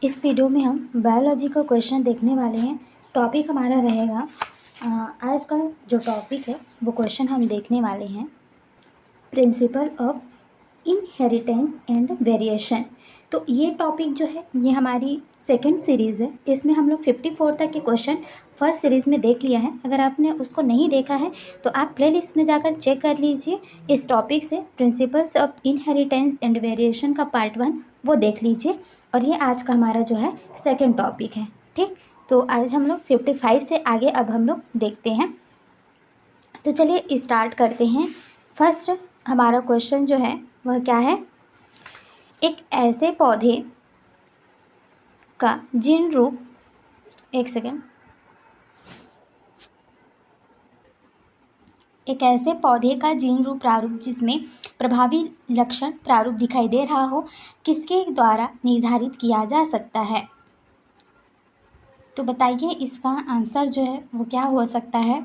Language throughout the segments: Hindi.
इस वीडियो में हम बायोलॉजी का क्वेश्चन देखने वाले हैं। टॉपिक हमारा रहेगा आज का जो टॉपिक है वो क्वेश्चन हम देखने वाले हैं principle of inheritance and variation. तो ये टॉपिक जो है ये हमारी सेकंड सीरीज़ है। इसमें हम लोग 54 तक के क्वेश्चन फर्स्ट सीरीज़ में देख लिया है। अगर आपने उसको नहीं देखा है तो आप प्लेलिस्ट में जाकर चेक कर लीजिए। इस टॉपिक से principles of inheritance and variation का पार्ट 1 वो देख लीजिए। और ये आज का हमारा जो है सेकेंड टॉपिक है। ठीक, तो आज हम लोग 55 से आगे अब हम लोग देखते हैं। तो चलिए स्टार्ट करते हैं। फर्स्ट हमारा क्वेश्चन जो है वह क्या है, एक ऐसे पौधे का जीन रूप, एक ऐसे पौधे का जीन रूप प्रारूप जिसमें प्रभावी लक्षण प्रारूप दिखाई दे रहा हो, किसके द्वारा निर्धारित किया जा सकता है। तो बताइए इसका आंसर जो है वो क्या हो सकता है।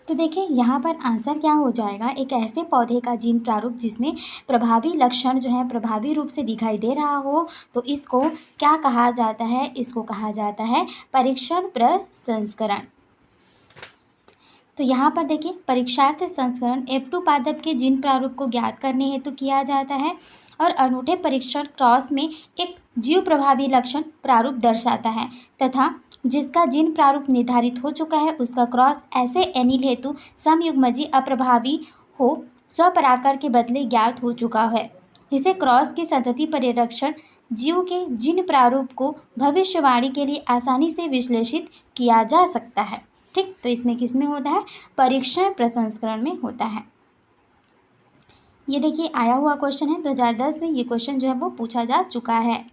तो देखिए यहाँ पर आंसर क्या हो जाएगा, एक ऐसे पौधे का जीन प्रारूप जिसमें प्रभावी लक्षण जो है प्रभावी रूप से दिखाई दे रहा हो, तो इसको क्या कहा जाता है, इसको कहा जाता है परीक्षण प्रसंस्करण। तो यहाँ पर देखिए परीक्षार्थ संस्करण F2 पादप के जीन प्रारूप को ज्ञात करने हेतु किया जाता है और अनूठे परीक्षण क्रॉस में एक जीव प्रभावी लक्षण प्रारूप दर्शाता है तथा जिसका जीन प्रारूप निर्धारित हो चुका है उसका क्रॉस ऐसे एनिल हेतु समयुग्मजी अप्रभावी हो स्वपराकर के बदले ज्ञात हो चुका है। इसे क्रॉस की संतति परिरक्षण जीव के जीन प्रारूप को भविष्यवाणी के लिए आसानी से विश्लेषित किया जा सकता है। ठीक, तो इसमें किस में होता है, परीक्षण प्रसंस्करण में होता है। ये देखिए आया हुआ क्वेश्चन है, 2010 में ये क्वेश्चन जो है वो पूछा जा चुका है।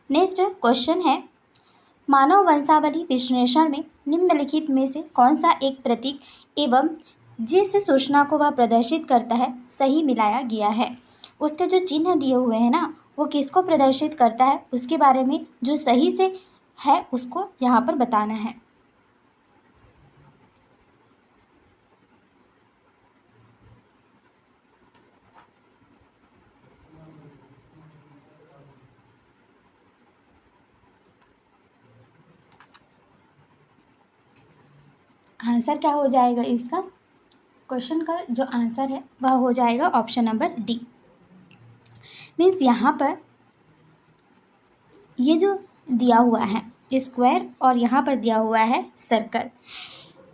नेक्स्ट क्वेश्चन है, मानव वंशावली विश्लेषण में निम्नलिखित में से कौन सा एक प्रतीक एवं जिस सूचना को वह प्रदर्शित करता है सही मिलाया गया है। उसके जो चिन्ह दिए हुए हैं ना वो किसको प्रदर्शित करता है, उसके बारे में जो सही से है उसको यहाँ पर बताना है। आंसर क्या हो जाएगा, इसका क्वेश्चन का जो आंसर है वह हो जाएगा ऑप्शन नंबर डी। मीन्स यहाँ पर ये जो दिया हुआ है स्क्वायर और यहाँ पर दिया हुआ है सर्कल,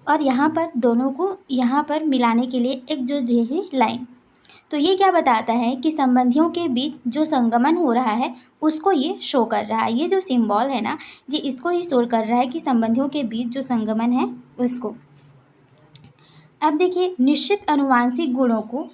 और यहाँ पर दोनों को यहाँ पर मिलाने के लिए एक जो दी है लाइन, तो ये क्या बताता है कि संबंधियों के बीच जो संगमन हो रहा है उसको ये शो कर रहा है। ये जो सिंबल है ना ये इसको ही शो कर रहा है कि संबंधियों के बीच जो संगमन है उसको। अब देखिए निश्चित आनुवांशिक गुणों को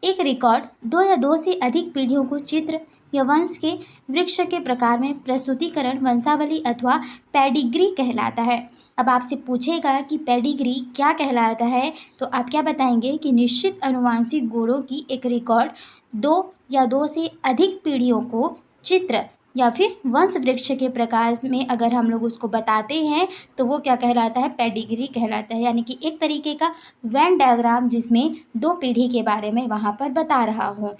एक रिकॉर्ड 2 या 2 से अधिक पीढ़ियों को चित्र या वंश के वृक्ष के प्रकार में प्रस्तुतिकरण वंशावली अथवा पेडिग्री कहलाता है। अब आपसे पूछेगा कि पेडिग्री क्या कहलाता है, तो आप क्या बताएंगे कि निश्चित आनुवांशिक गुणों की एक रिकॉर्ड 2 या 2 से अधिक पीढ़ियों को चित्र या फिर वंश वृक्ष के प्रकार में अगर हम लोग उसको बताते हैं तो वो क्या कहलाता है, पेडिग्री कहलाता है। यानी कि एक तरीके का वेन डायग्राम जिसमें 2 पीढ़ी के बारे में वहाँ पर बता रहा हो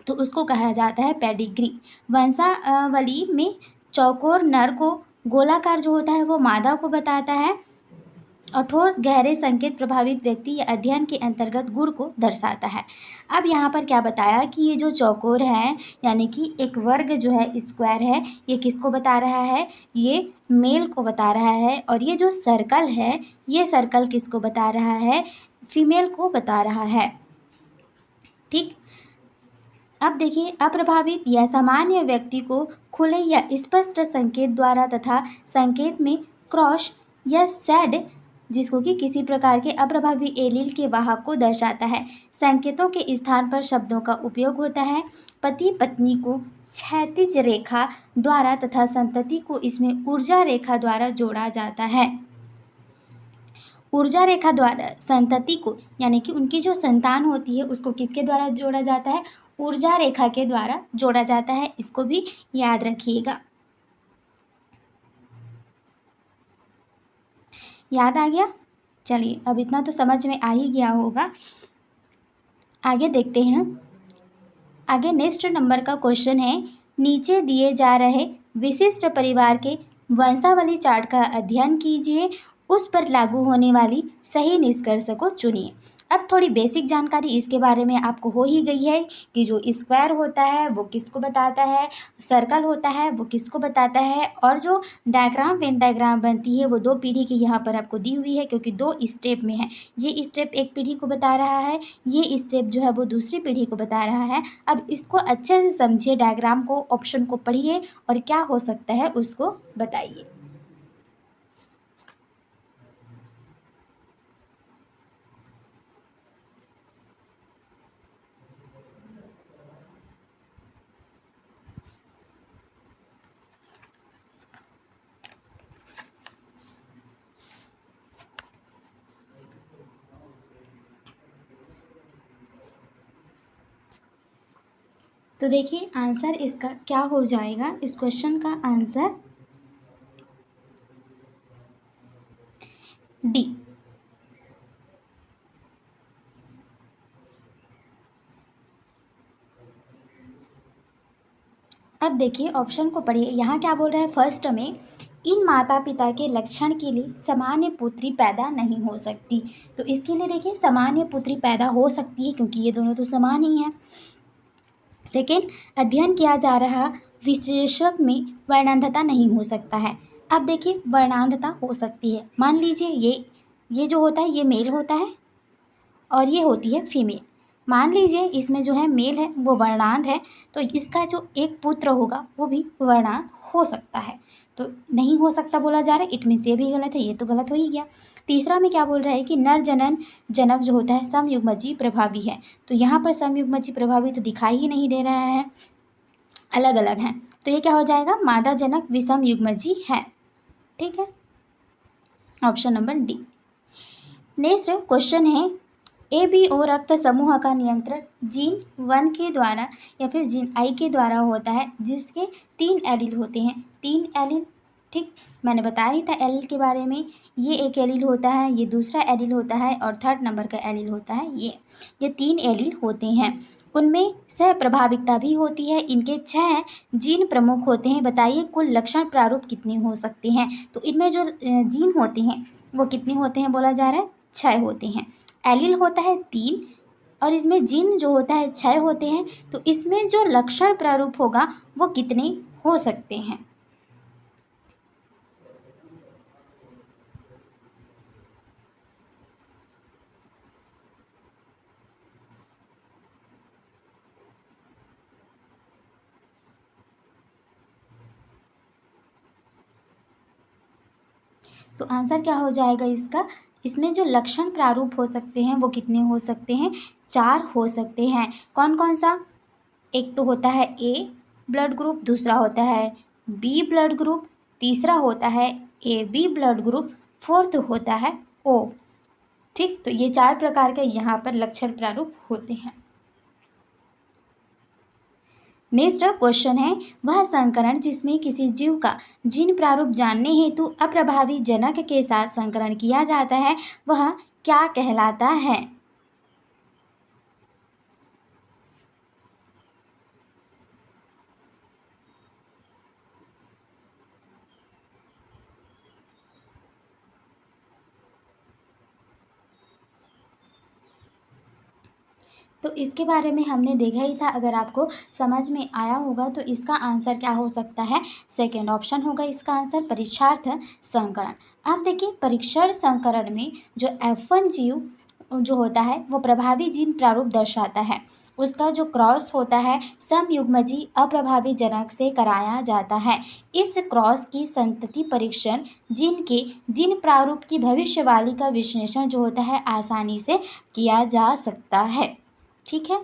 तो उसको कहा जाता है पेडिग्री। वंशावली में चौकोर नर को, गोलाकार जो होता है वो मादा को बताता है और ठोस गहरे संकेत प्रभावित व्यक्ति या अध्ययन के अंतर्गत गुण को दर्शाता है। अब यहाँ पर क्या बताया कि ये जो चौकोर है यानी कि एक वर्ग जो है स्क्वायर है ये किसको बता रहा है, ये मेल को बता रहा है, और ये जो सर्कल है ये सर्कल किसको बता रहा है, फीमेल को बता रहा है। ठीक, अब देखिए अप्रभावित या सामान्य व्यक्ति को खुले या स्पष्ट संकेत द्वारा तथा संकेत में क्रॉस या सैड जिसको कि किसी प्रकार के अप्रभावी एलील के वाहक को दर्शाता है। संकेतों के स्थान पर शब्दों का उपयोग होता है। पति पत्नी को क्षैतिज रेखा द्वारा तथा संतति को इसमें ऊर्जा रेखा द्वारा जोड़ा जाता है। ऊर्जा रेखा द्वारा संतति को यानी कि उनकी जो संतान होती है उसको किसके द्वारा जोड़ा जाता है, ऊर्जा रेखा के द्वारा जोड़ा जाता है। इसको भी याद रखिएगा। याद आ गया। चलिए अब इतना तो समझ में आ ही गया होगा। आगे देखते हैं। आगे नेक्स्ट नंबर का क्वेश्चन है, नीचे दिए जा रहे विशिष्ट परिवार के वंशावली चार्ट का अध्ययन कीजिए, उस पर लागू होने वाली सही निष्कर्ष को चुनिए। अब थोड़ी बेसिक जानकारी इसके बारे में आपको हो ही गई है कि जो स्क्वायर होता है वो किसको बताता है, सर्कल होता है वो किसको बताता है, और जो डायग्राम वेन डायग्राम बनती है वो 2 पीढ़ी की यहाँ पर आपको दी हुई है, क्योंकि 2 स्टेप में है। ये स्टेप एक पीढ़ी को बता रहा है, ये स्टेप जो है वो दूसरी पीढ़ी को बता रहा है। अब इसको अच्छे से समझिए, डायग्राम को, ऑप्शन को पढ़िए और क्या हो सकता है उसको बताइए। तो देखिए आंसर इसका क्या हो जाएगा, इस क्वेश्चन का आंसर डी। अब देखिए ऑप्शन को पढ़िए, यहाँ क्या बोल रहा है, फर्स्ट में इन माता पिता के लक्षण के लिए सामान्य पुत्री पैदा नहीं हो सकती। तो इसके लिए देखिए सामान्य पुत्री पैदा हो सकती है क्योंकि ये दोनों तो समान ही हैं। सेकेंड, अध्ययन किया जा रहा विशेषक में वर्णांधता नहीं हो सकता है। अब देखिए वर्णांधता हो सकती है, मान लीजिए ये जो होता है ये मेल होता है और ये होती है फीमेल। मान लीजिए इसमें जो है मेल है वो वर्णांध है, तो इसका जो एक पुत्र होगा वो भी वर्णांध हो सकता है। तो नहीं हो सकता बोला जा रहा है, इट मीन्स ये भी गलत है, ये तो गलत हो ही गया। तीसरा में क्या बोल रहा है कि नर जनन जनक जो होता है समयुग्मजी प्रभावी है। तो यहाँ पर समयुग्मजी प्रभावी तो दिखाई ही नहीं दे रहा है, अलग अलग हैं। तो ये क्या हो जाएगा, मादा जनक विषम युग्मजी है। ठीक है, option number D. Next question है, ए बी ओ रक्त समूह का नियंत्रण जीन 1 के द्वारा या फिर जीन आई के द्वारा होता है, जिसके 3 एलील होते हैं। 3 एलील, ठीक, मैंने बताया ही था एलील के बारे में। ये एक एलील होता है, ये दूसरा एलील होता है और थर्ड नंबर का एलील होता है ये 3 एलील होते हैं। उनमें सह प्रभाविकता भी होती है। इनके 6 जीन प्रमुख होते हैं। बताइए कुल लक्षण प्रारूप कितने हो सकते हैं। तो इनमें जो जीन होते हैं वो कितने होते हैं बोला जा रहा है, 6 होते हैं। एलील होता है 3 और इसमें जीन जो होता है 6 होते हैं। तो इसमें जो लक्षण प्रारूप होगा वो कितने हो सकते हैं। तो आंसर क्या हो जाएगा इसका, इसमें जो लक्षण प्रारूप हो सकते हैं वो कितने हो सकते हैं, 4 हो सकते हैं। कौन कौन सा, एक तो होता है ए ब्लड ग्रुप, दूसरा होता है बी ब्लड ग्रुप, तीसरा होता है A B blood group, fourth होता है ओ। ठीक, तो ये 4 प्रकार के यहाँ पर लक्षण प्रारूप होते हैं। नेक्स्ट क्वेश्चन है, वह संकरण जिसमें किसी जीव का जीन प्रारूप जानने हेतु अप्रभावी जनक के साथ संकरण किया जाता है वह क्या कहलाता है। तो इसके बारे में हमने देखा ही था, अगर आपको समझ में आया होगा तो इसका आंसर क्या हो सकता है, सेकेंड ऑप्शन होगा इसका आंसर, परीक्षार्थ संकरण। अब देखिए परीक्षण संकरण में जो F1 जीव जो होता है वो प्रभावी जीन प्रारूप दर्शाता है। उसका जो क्रॉस होता है समयुग्मजी अप्रभावी जनक से कराया जाता है। इस क्रॉस की संतति परीक्षण जीन के जीन प्रारूप की भविष्यवाणी का विश्लेषण जो होता है आसानी से किया जा सकता है। ठीक है,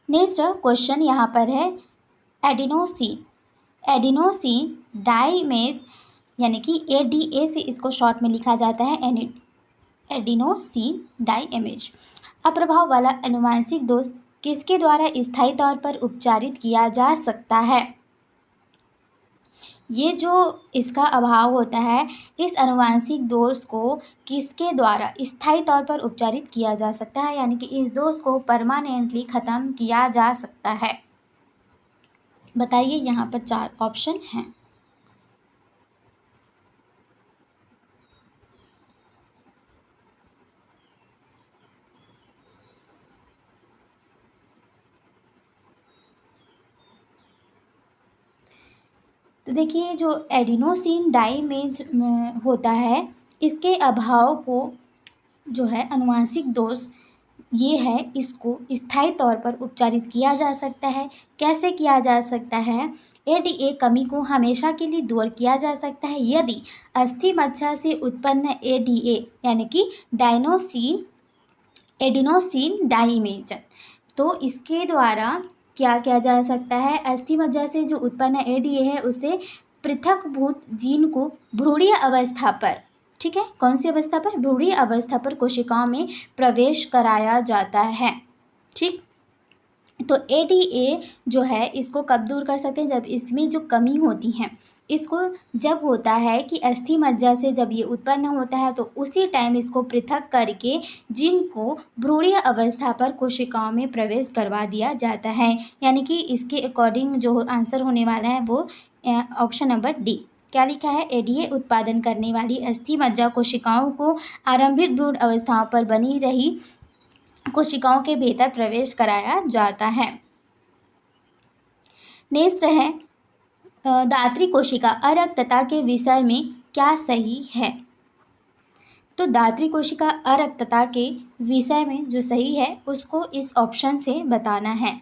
नेक्स्ट क्वेश्चन यहाँ पर है, एडिनोसिन डाइमेज यानी कि ADA से इसको शॉर्ट में लिखा जाता है एडिनोसिन डाइमेज अप्रभाव वाला अनुवांशिक दोष किसके द्वारा स्थायी तौर पर उपचारित किया जा सकता है। ये जो इसका अभाव होता है, इस आनुवंशिक दोष को किसके द्वारा स्थायी तौर पर उपचारित किया जा सकता है, यानी कि इस दोष को परमानेंटली ख़त्म किया जा सकता है। बताइए, यहाँ पर 4 ऑप्शन हैं। तो देखिए, जो एडिनोसिन डाइमेज होता है, इसके अभाव को जो है आनुवंशिक दोष ये है, इसको स्थायी तौर पर उपचारित किया जा सकता है। कैसे किया जा सकता है? एडीए कमी को हमेशा के लिए दूर किया जा सकता है यदि अस्थि मज्जा से उत्पन्न एडीए यानी कि एडिनोसिन डाइमेज, तो इसके द्वारा क्या किया जा सकता है? अस्थि मज्जा से जो उत्पन्न एडीए है उसे पृथकभूत जीन को भ्रूणीय अवस्था पर, ठीक है, कौन सी अवस्था पर? भ्रूणीय अवस्था पर कोशिकाओं में प्रवेश कराया जाता है। ठीक, तो एडीए जो है इसको कब दूर कर सकते हैं? जब इसमें जो कमी होती है, इसको जब होता है कि अस्थि मज्जा से जब ये उत्पन्न होता है तो उसी टाइम इसको पृथक करके जिनको भ्रूणीय अवस्था पर कोशिकाओं में प्रवेश करवा दिया जाता है। यानी कि इसके अकॉर्डिंग जो आंसर होने वाला है वो ऑप्शन नंबर डी। क्या लिखा है? एडीए उत्पादन करने वाली अस्थि मज्जा कोशिकाओं को आरंभिक भ्रूण अवस्थाओं पर बनी रही कोशिकाओं के भीतर प्रवेश कराया जाता है। नेक्स्ट है दात्री कोशिका अरक्तता के विषय में क्या सही है? तो दात्री कोशिका अरक्तता के विषय में जो सही है उसको इस ऑप्शन से बताना है।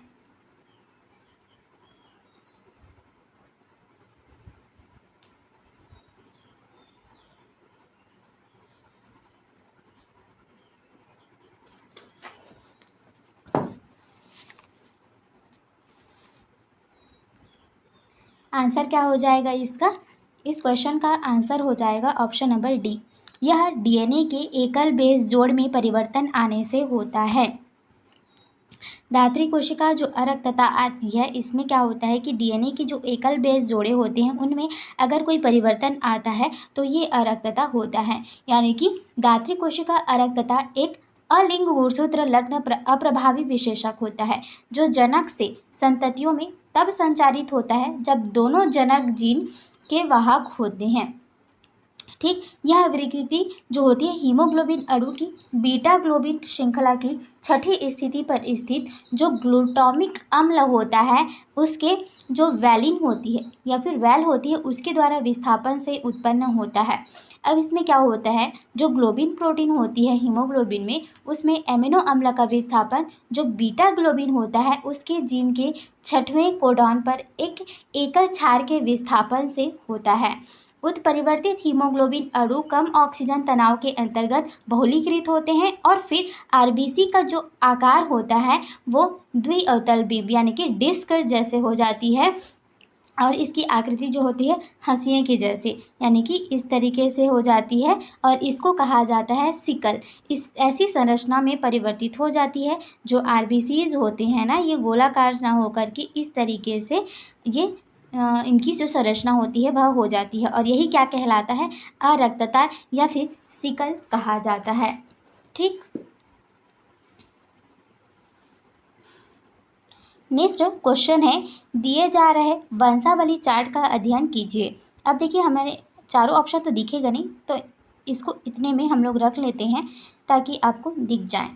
आंसर क्या हो जाएगा इसका? इस क्वेश्चन का आंसर हो जाएगा ऑप्शन नंबर डी। यह डीएनए के एकल बेस जोड़ में परिवर्तन आने से होता है। दात्री कोशिका जो अरक्तता आती है, इसमें क्या होता है कि डीएनए की जो एकल बेस जोड़े होते हैं उनमें अगर कोई परिवर्तन आता है तो ये अरक्तता होता है। यानी कि दात्री कोशिका अरक्तता एक अलिंग गुणसूत्र लग्न अप्रभावी विशेषक होता है जो जनक से संततियों में तब संचारित होता है जब दोनों जनक जीन के वाहक होते हैं। ठीक, यह विकृति जो होती है हीमोग्लोबिन अणु की बीटा ग्लोबिन श्रृंखला की छठी स्थिति पर स्थित जो ग्लूटामिक अम्ल होता है उसके जो वैलिन होती है या फिर वैल होती है उसके द्वारा विस्थापन से उत्पन्न होता है। अब इसमें क्या होता है, जो ग्लोबिन प्रोटीन होती है हीमोग्लोबिन में, उसमें एमिनो अम्ल का विस्थापन जो बीटा ग्लोबिन होता है उसके जीन के 6वें कोडॉन पर एक एकल क्षार के विस्थापन से होता है। उत्परिवर्तित हीमोग्लोबिन अणु कम ऑक्सीजन तनाव के अंतर्गत बहुलीकृत होते हैं और फिर आरबीसी का जो आकार होता है वो द्विअवतल बीम यानी कि डिस्क जैसे हो जाती है और इसकी आकृति जो होती है हंसिए के जैसे, यानी कि इस तरीके से हो जाती है और इसको कहा जाता है सिकल। इस ऐसी संरचना में परिवर्तित हो जाती है। जो आरबीसीज होते हैं ना, ये गोलाकार ना होकर के इस तरीके से ये इनकी जो संरचना होती है वह हो जाती है और यही क्या कहलाता है? अरक्तता या फिर सिकल कहा जाता है। ठीक, नेक्स्ट क्वेश्चन है, दिए जा रहे वंशावली चार्ट का अध्ययन कीजिए। अब देखिए, हमारे चारों ऑप्शन तो दिखेगा नहीं, तो इसको इतने में हम लोग रख लेते हैं ताकि आपको दिख जाए।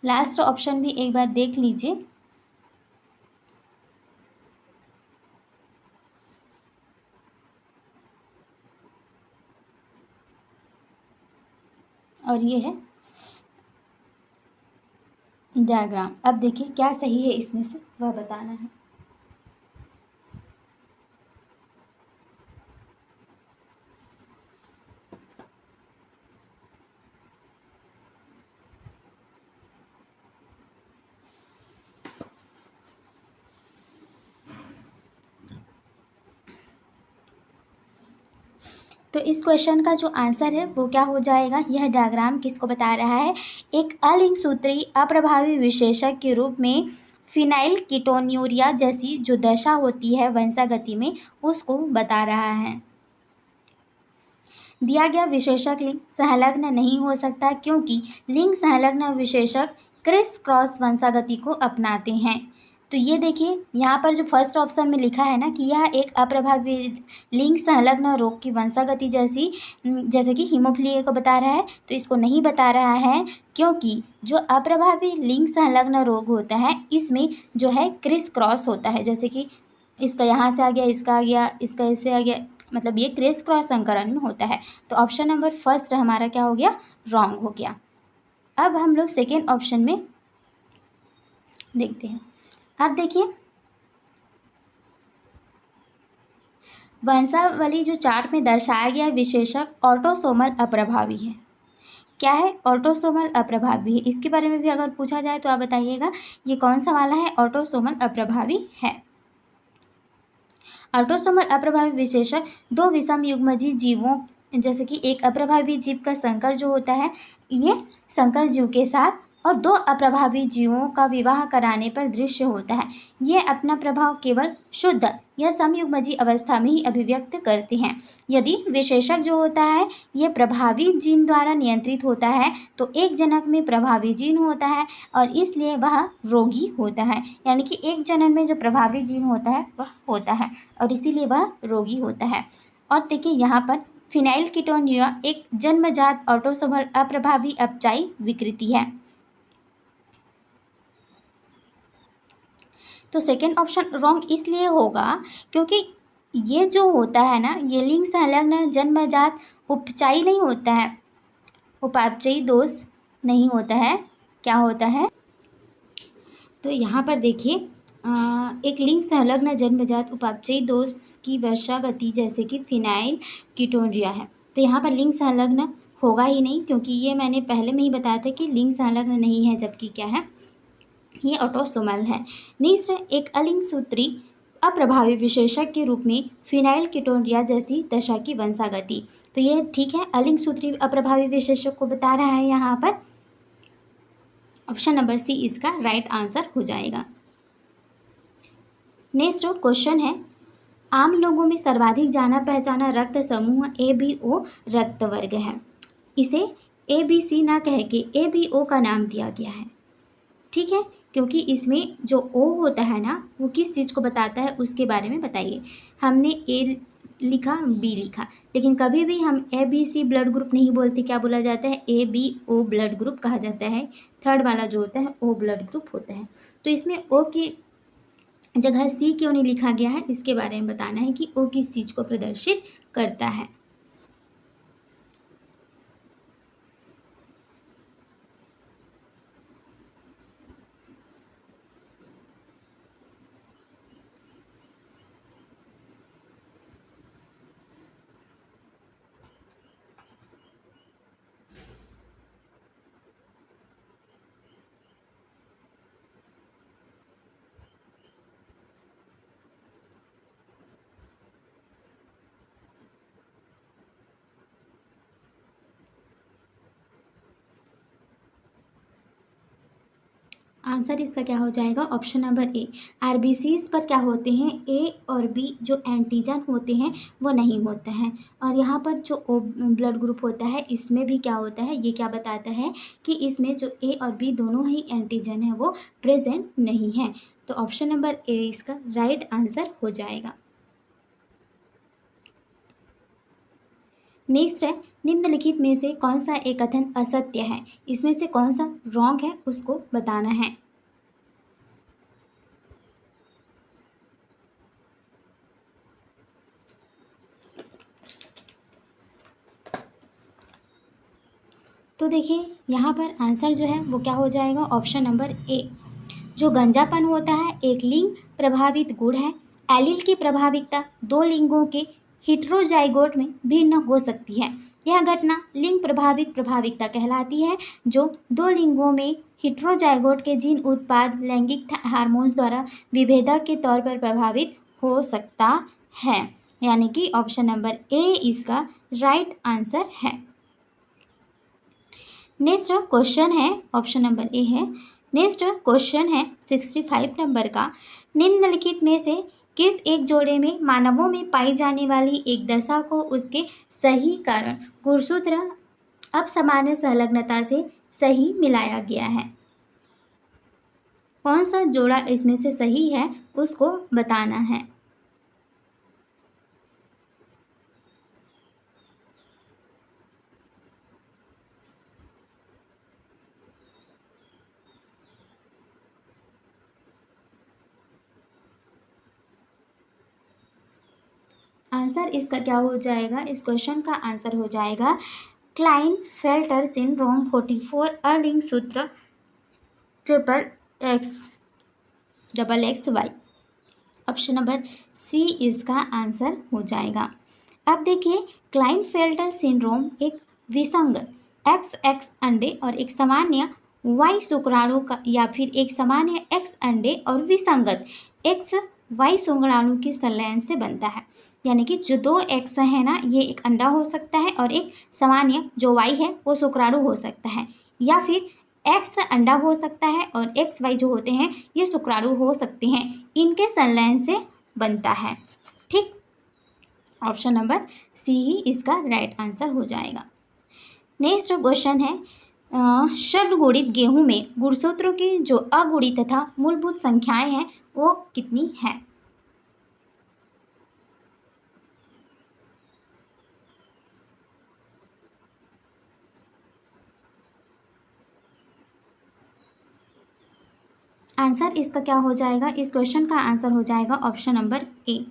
लास्ट ऑप्शन भी एक बार देख लीजिए। और ये है डायग्राम। अब देखिए क्या सही है इसमें से वह बताना है। तो इस क्वेश्चन का जो आंसर है वो क्या हो जाएगा? यह डायग्राम किसको बता रहा है? एक अलिंग सूत्री अप्रभावी विशेषक के रूप में फिनाइल कीटोन्यूरिया जैसी जो दशा होती है वंशागति में, उसको बता रहा है। दिया गया विशेषक लिंग संलग्न नहीं हो सकता क्योंकि लिंग संलग्न विशेषक क्रिस क्रॉस वंशागति को अपनाते हैं। तो ये देखिए यहाँ पर जो फर्स्ट ऑप्शन में लिखा है ना कि यह एक अप्रभावी लिंग संलग्न रोग की वंशागति जैसे कि हीमोफिलिया को बता रहा है, तो इसको नहीं बता रहा है क्योंकि जो अप्रभावी लिंग संलग्न रोग होता है इसमें जो है क्रिस क्रॉस होता है, जैसे कि इसका यहाँ से आ गया, इसका आ गया, इसका इससे आ गया, मतलब ये क्रिस क्रॉस संकरण में होता है। तो ऑप्शन नंबर फर्स्ट हमारा क्या हो गया, रॉन्ग हो गया। अब हम लोग सेकेंड ऑप्शन में देखते हैं। अब देखिए वंशावली जो चार्ट में दर्शाया गया विशेषक ऑटोसोमल अप्रभावी है। क्या है, ऑटोसोमल अप्रभावी है। इसके बारे में भी अगर पूछा जाए तो आप बताइएगा ये कौन सा वाला है, ऑटोसोमल अप्रभावी है। ऑटोसोमल अप्रभावी विशेषक दो विषम युग्मजीव जीवों जैसे कि एक अप्रभावी जीव का संकर जो होता है ये संकर जीव के साथ और दो अप्रभावी जीवों का विवाह कराने पर दृश्य होता है। ये अपना प्रभाव केवल शुद्ध या समयुग्मजीव अवस्था में ही अभिव्यक्त करते हैं। यदि विशेषक जो होता है ये प्रभावी जीन द्वारा नियंत्रित होता है तो एक जनक में प्रभावी जीन होता है और इसलिए वह रोगी होता है, यानी कि एक जनन में जो प्रभावी जीन होता है वह होता है और इसीलिए वह रोगी होता है। और देखिए यहाँ पर फिनाइल कीटोन्यूरिया एक जन्मजात ऑटोसोमल अप्रभावी अपचाई विकृति है। तो सेकेंड ऑप्शन रॉन्ग इसलिए होगा क्योंकि ये जो होता है ना ये लिंग संलग्न जन्मजात उपचाई नहीं होता है, उपापचयी दोष नहीं होता है। क्या होता है, तो यहाँ पर देखिए एक लिंग संलग्न जन्मजात उपापचयी दोष की वंशागति जैसे कि फिनाइल कीटोन्यूरिया है। तो यहाँ पर लिंग संलग्न होगा ही नहीं क्योंकि ये मैंने पहले में ही बताया था कि लिंग संलग्न नहीं है, जबकि क्या है ये ऑटोसोमल है। नेक्स्ट एक अलिंग सूत्री अप्रभावी विशेषक के रूप में फिनाइल कीटोन्यूरिया जैसी दशा की वंशागति। तो ये ठीक है, अलिंग सूत्री अप्रभावी विशेषक को बता रहा है यहाँ पर। ऑप्शन नंबर सी इसका राइट आंसर हो जाएगा। नेक्स्ट क्वेश्चन है, आम लोगों में सर्वाधिक जाना पहचाना रक्त समूह ABO रक्त वर्ग है। इसे ABC ना कह के ABO का नाम दिया गया है। ठीक है, क्योंकि इसमें जो O होता है ना वो किस चीज़ को बताता है उसके बारे में बताइए। हमने A लिखा, B लिखा, लेकिन कभी भी हम ABC ब्लड ग्रुप नहीं बोलते, क्या बोला जाता है, ABO ब्लड ग्रुप कहा जाता है। थर्ड वाला जो होता है O ब्लड ग्रुप होता है। तो इसमें O की जगह C क्यों नहीं लिखा गया है, इसके बारे में बताना है कि O किस चीज़ को प्रदर्शित करता है। आंसर इसका क्या हो जाएगा, ऑप्शन नंबर ए। RBCs पर क्या होते हैं, A और B जो एंटीजन होते हैं वो नहीं होता है। और यहाँ पर जो O ब्लड ग्रुप होता है इसमें भी क्या होता है, ये क्या बताता है कि इसमें जो A और B दोनों ही एंटीजन है वो प्रेजेंट नहीं है। तो ऑप्शन नंबर ए इसका राइट आंसर हो जाएगा। नेक्स्ट है, निम्नलिखित में से कौन सा एक कथन असत्य है, इसमें से कौन सा रॉन्ग है उसको बताना है। तो देखिए यहाँ पर आंसर जो है वो क्या हो जाएगा, ऑप्शन नंबर ए। जो गंजापन होता है एक लिंग प्रभावित गुण है। एलील की प्रभाविकता दो लिंगों के हेटेरोजाइगोट में भिन्न हो सकती है। यह घटना लिंग प्रभावित प्रभाविकता कहलाती है, जो दो लिंगों में हेटेरोजाइगोट के जीन उत्पाद लैंगिक हार्मोन्स द्वारा विभेदक के तौर पर प्रभावित हो सकता है। यानी कि ऑप्शन नंबर ए इसका राइट आंसर है। नेक्स्ट क्वेश्चन है, ऑप्शन नंबर ए है। नेक्स्ट क्वेश्चन है 65 नंबर का। निम्नलिखित में से किस एक जोड़े में मानवों में पाई जाने वाली एक दशा को उसके सही कारण गुणसूत्र अपसामान्य संलग्नता से सही मिलाया गया है? कौन सा जोड़ा इसमें से सही है उसको बताना है। आंसर इसका क्या हो जाएगा? इस क्वेश्चन का आंसर हो जाएगा क्लाइनफेल्टर सिंड्रोम 44 अलिंग सूत्र XXY। ऑप्शन नंबर सी इसका आंसर हो जाएगा। अब देखिए, क्लाइनफेल्टर सिंड्रोम एक विसंगत XX अंडे और एक सामान्य Y शुक्राणु का या फिर एक सामान्य X अंडे और विसंगत XY शुक्राणु की संलयन से बनता है। यानी कि जो दो X है ना, ये एक अंडा हो सकता है और एक सामान्य जो Y है वो शुक्राणु हो सकता है, या फिर X अंडा हो सकता है और XY जो होते हैं ये शुक्राणु हो सकते हैं। इनके संलयन से बनता है। ठीक, ऑप्शन नंबर सी ही इसका राइट आंसर हो जाएगा। नेक्स्ट क्वेश्चन है, षड्गुणित गेहूं में गुणसूत्रों की जो अगुणित तथा मूलभूत संख्याएं हैं वो कितनी है? आंसर इसका क्या हो जाएगा? इस क्वेश्चन का आंसर हो जाएगा ऑप्शन नंबर ए।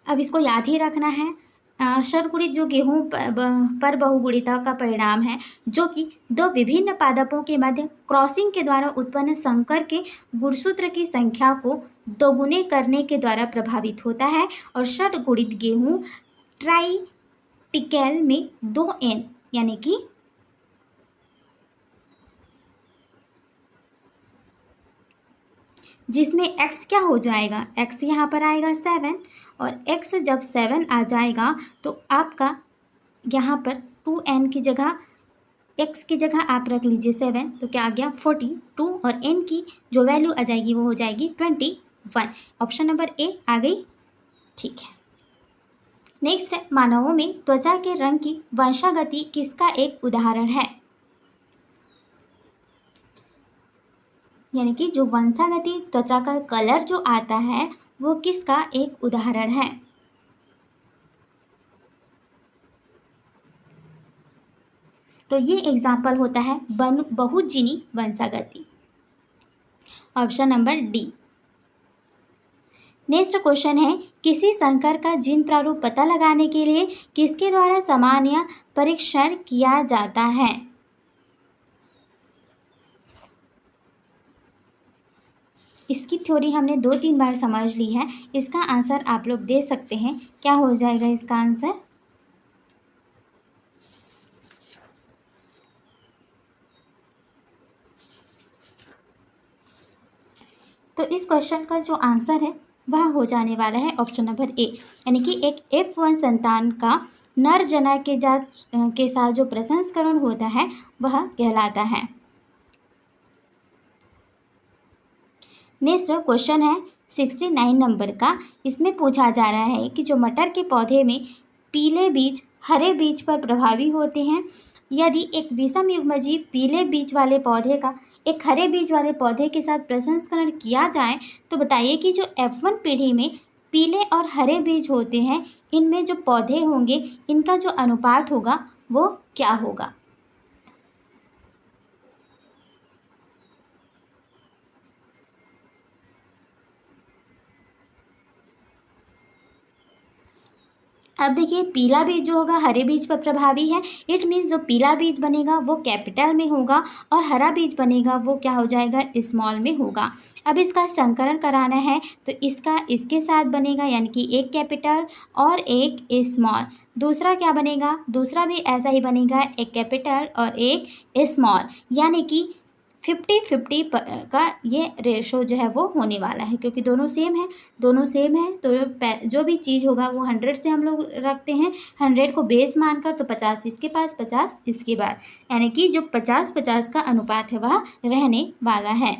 अब इसको याद ही रखना है। षड्गुणित जो गेहूं पर बहुगुणिता का परिणाम है, जो कि दो विभिन्न पादपों के मध्य क्रॉसिंग के द्वारा उत्पन्न संकर के गुणसूत्र की संख्या को दोगुने करने के द्वारा प्रभावित होता है। और षड्गुणित गेहूं ट्राइटिकेल में 2N यानी कि जिसमें x क्या हो जाएगा? x यहाँ पर आएगा 7 और x जब 7 आ जाएगा तो आपका यहाँ पर 2n की जगह x की जगह आप रख लीजिए 7, तो क्या आ गया 42 और n की जो वैल्यू आ जाएगी वो हो जाएगी 21। ऑप्शन नंबर ए आ गई। ठीक है। नेक्स्ट है, मानवों में त्वचा के रंग की वंशागति किसका एक उदाहरण है? यानी कि जो वंशागति त्वचा का कलर जो आता है वो किसका एक उदाहरण है? तो ये एग्जाम्पल होता है बहुजीनी वंशागति। Option number D. Next question है, किसी संकर का जीन प्रारूप पता लगाने के लिए किसके द्वारा सामान्य परीक्षण किया जाता है? इसकी थ्योरी हमने 2-3 बार समझ ली है। इसका आंसर आप लोग दे सकते हैं। क्या हो जाएगा इसका आंसर? तो इस क्वेश्चन का जो आंसर है वह हो जाने वाला है ऑप्शन नंबर ए, यानी कि एक F1 संतान का नर जना के जात के साथ जो प्रसंस्करण होता है वह कहलाता है। नेक्स्ट क्वेश्चन है 69 नंबर का। इसमें पूछा जा रहा है कि जो मटर के पौधे में पीले बीज हरे बीज पर प्रभावी होते हैं, यदि एक विषम युग्मजीव पीले बीज वाले पौधे का एक हरे बीज वाले पौधे के साथ प्रसंस्करण किया जाए तो बताइए कि जो F1 पीढ़ी में पीले और हरे बीज होते हैं इनमें जो पौधे होंगे इनका जो अनुपात होगा वो क्या होगा? अब देखिए, पीला बीज जो होगा हरे बीज पर प्रभावी है। इट मीन्स जो पीला बीज बनेगा वो कैपिटल में होगा और हरा बीज बनेगा वो क्या हो जाएगा? स्मॉल में होगा। अब इसका संकरण कराना है तो इसका इसके साथ बनेगा, यानी कि एक कैपिटल और एक स्मॉल। दूसरा क्या बनेगा? दूसरा भी ऐसा ही बनेगा, एक कैपिटल और एक स्मॉल, यानी कि 50-50 का ये रेशो जो है वो होने वाला है, क्योंकि दोनों सेम है, तो जो भी चीज़ होगा वो 100 से हम लोग रखते हैं, 100 को बेस मानकर, तो 50 इसके पास 50 इसके पास, यानी कि जो 50-50 का अनुपात है वह रहने वाला है।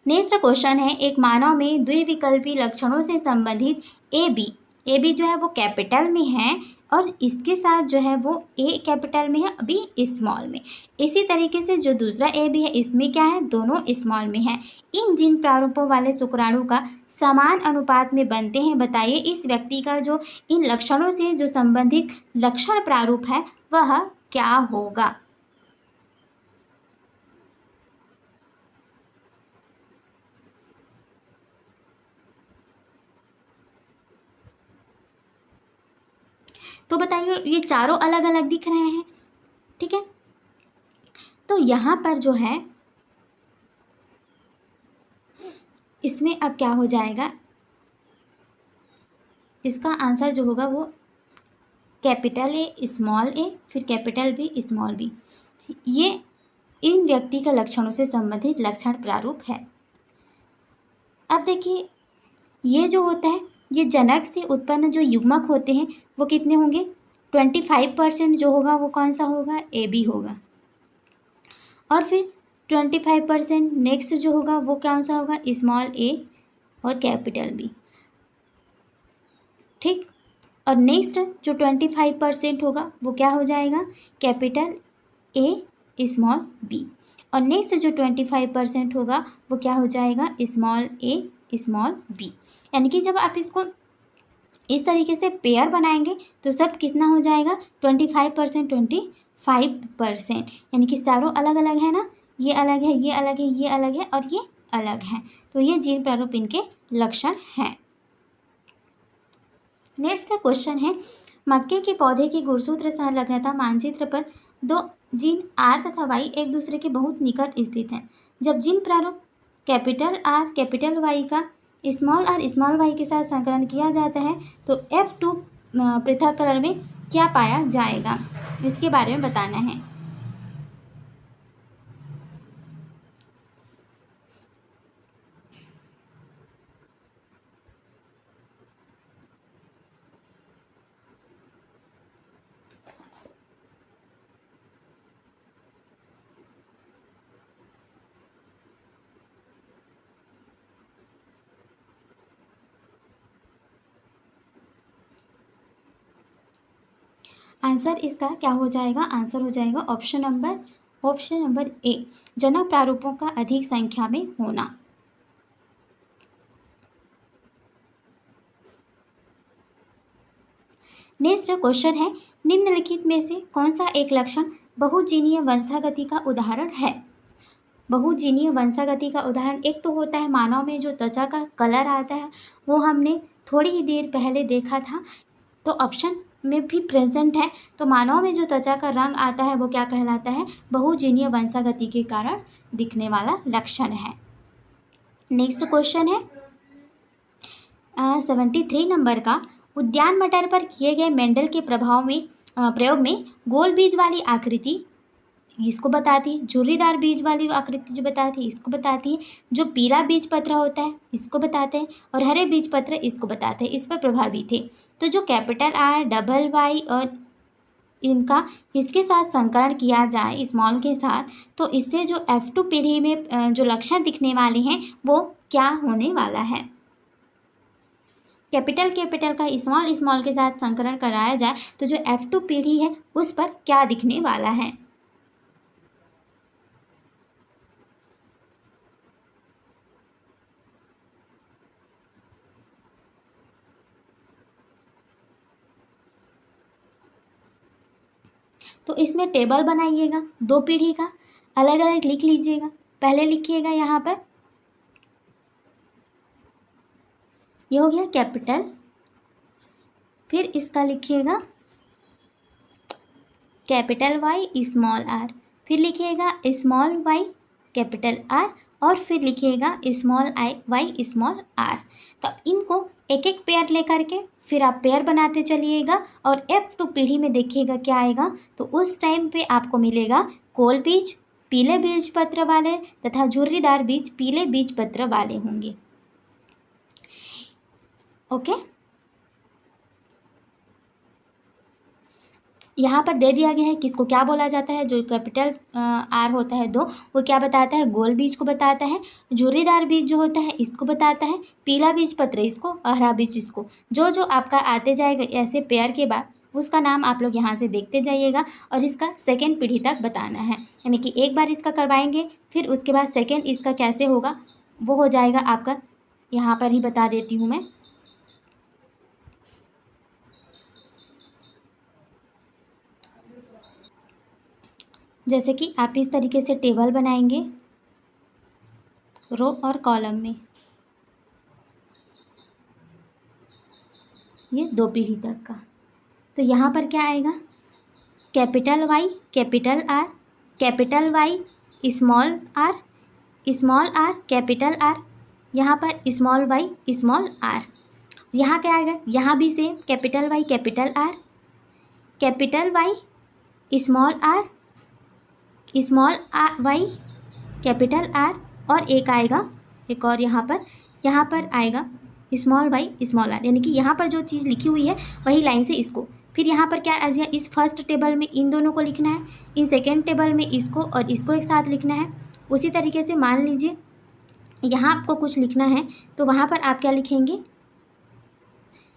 नेक्स्ट क्वेश्चन है, एक मानव में द्विविकल्पी लक्षणों से संबंधित ए बी जो है वो कैपिटल में है और इसके साथ जो है वो ए कैपिटल में है, बी स्मॉल में। इसी तरीके से जो दूसरा ए बी है इसमें क्या है, दोनों स्मॉल में है। इन जिन प्रारूपों वाले शुक्राणु का समान अनुपात में बनते हैं, बताइए इस व्यक्ति का जो इन लक्षणों से जो संबंधित लक्षण प्रारूप है वह क्या होगा। तो बताइए, ये चारों अलग अलग दिख रहे हैं, ठीक है। तो यहाँ पर जो है इसमें अब क्या हो जाएगा, इसका आंसर जो होगा वो कैपिटल ए स्मॉल ए फिर कैपिटल बी स्मॉल बी, ये इन व्यक्ति का लक्षणों से संबंधित लक्षण प्रारूप है। अब देखिए, ये जो होता है ये जनक से उत्पन्न जो युग्मक होते हैं वो कितने होंगे, 25% जो होगा वो कौन सा होगा, ए बी होगा। और फिर 25% नेक्स्ट जो होगा वो कौन सा होगा, स्मॉल ए और कैपिटल बी, ठीक। और नेक्स्ट जो 25% होगा वो क्या हो जाएगा, कैपिटल ए स्मॉल बी। और नेक्स्ट जो 25% होगा वो क्या हो जाएगा, स्मॉल ए स्मॉल बी। यानी कि जब आप इसको इस तरीके से पेयर बनाएंगे तो सब कितना हो जाएगा, 25%, 25%, यानी कि चारों अलग अलग है ना, ये अलग है, ये अलग है, ये अलग है और ये अलग है। तो ये जीन प्रारूप इनके लक्षण हैं। नेक्स्ट क्वेश्चन है, मक्के के पौधे की गुणसूत्र संलग्नता मानचित्र पर दो जीन आर तथा वाई एक दूसरे के बहुत निकट स्थित हैं। जब जीन प्रारूप कैपिटल आर कैपिटल वाई का स्मॉल वाई के साथ संकरण किया जाता है तो F2 पृथक्करण में क्या पाया जाएगा, इसके बारे में बताना है। आंसर इसका क्या हो जाएगा, आंसर हो जाएगा ऑप्शन नंबर ए, जनक प्रारूपों का अधिक संख्या में होना। नेक्स्ट क्वेश्चन है, निम्नलिखित में से कौन सा एक लक्षण बहुजीनीय वंशागति का उदाहरण है। बहुजीनीय वंशागति का उदाहरण एक तो होता है मानव में जो त्वचा का कलर आता है, वो हमने थोड़ी ही देर पहले देखा था, तो ऑप्शन में भी प्रेजेंट है। तो मानव में जो त्वचा का रंग आता है वो क्या कहलाता है, बहुजीनीय वंशागति के कारण दिखने वाला लक्षण है। नेक्स्ट क्वेश्चन है 73 नंबर का, उद्यान मटर पर किए गए मेंडल के प्रयोग में गोल बीज वाली आकृति इसको बताती है, झुर्रीदार बीज वाली आकृति जो बताती है इसको बताती है, जो पीला बीज पत्र होता है इसको बताते हैं और हरे बीज पत्र इसको बताते हैं, इस पर प्रभावी थे। तो जो कैपिटल आर डबल वाई और इनका इसके साथ संकरण किया जाए स्मॉल के साथ, तो इससे जो F2 पीढ़ी में जो लक्षण दिखने वाले हैं वो क्या होने वाला है। कैपिटल का स्मॉल के साथ संकरण कराया जाए तो जो F2 पीढ़ी है उस पर क्या दिखने वाला है। तो इसमें टेबल बनाइएगा, दो पीढ़ी का अलग अलग लिख लीजिएगा। पहले लिखिएगा यहाँ पर, ये हो गया कैपिटल, फिर इसका लिखिएगा कैपिटल वाई स्मॉल आर, फिर लिखिएगा स्मॉल वाई कैपिटल आर और फिर लिखिएगा स्मॉल वाई स्मॉल आर। तो इनको एक एक पेयर लेकर के फिर आप पेयर बनाते चलिएगा और F2 पीढ़ी में देखिएगा क्या आएगा। तो उस टाइम पे आपको मिलेगा कोल बीज, पीले बीज पत्र वाले तथा झुर्रीदार बीज पीले बीज पत्र वाले होंगे। ओके, यहाँ पर दे दिया गया है किसको क्या बोला जाता है। जो कैपिटल आर होता है 2, वो क्या बताता है, गोल बीज को बताता है। झुर्रीदार बीज जो होता है इसको बताता है। पीला बीज पत्र इसको और हरा बीज इसको। जो जो आपका आते जाएगा ऐसे पेयर के बाद उसका नाम आप लोग यहाँ से देखते जाइएगा और इसका सेकेंड पीढ़ी तक बताना है। यानी कि एक बार इसका करवाएंगे, फिर उसके बाद सेकेंड इसका कैसे होगा वो हो जाएगा आपका, यहाँ पर ही बता देती हूँ मैं। जैसे कि आप इस तरीके से टेबल बनाएंगे रो और कॉलम में, ये 2 पीढ़ी तक का। तो यहाँ पर क्या आएगा, capital Y capital R, capital Y small R capital R, यहाँ पर स्मॉल वाई स्मॉल आर। यहाँ क्या आएगा, यहाँ भी same capital Y small R Y capital R, और एक आएगा एक और यहाँ पर आएगा स्मॉल वाई स्मॉल आर। यानी कि यहाँ पर जो चीज़ लिखी हुई है वही लाइन से इसको, फिर यहाँ पर क्या आ जाएगा, इस फर्स्ट टेबल में इन दोनों को लिखना है, इन सेकेंड टेबल में इसको और इसको एक साथ लिखना है। उसी तरीके से मान लीजिए यहाँ आपको कुछ लिखना है तो वहाँ पर आप क्या लिखेंगे,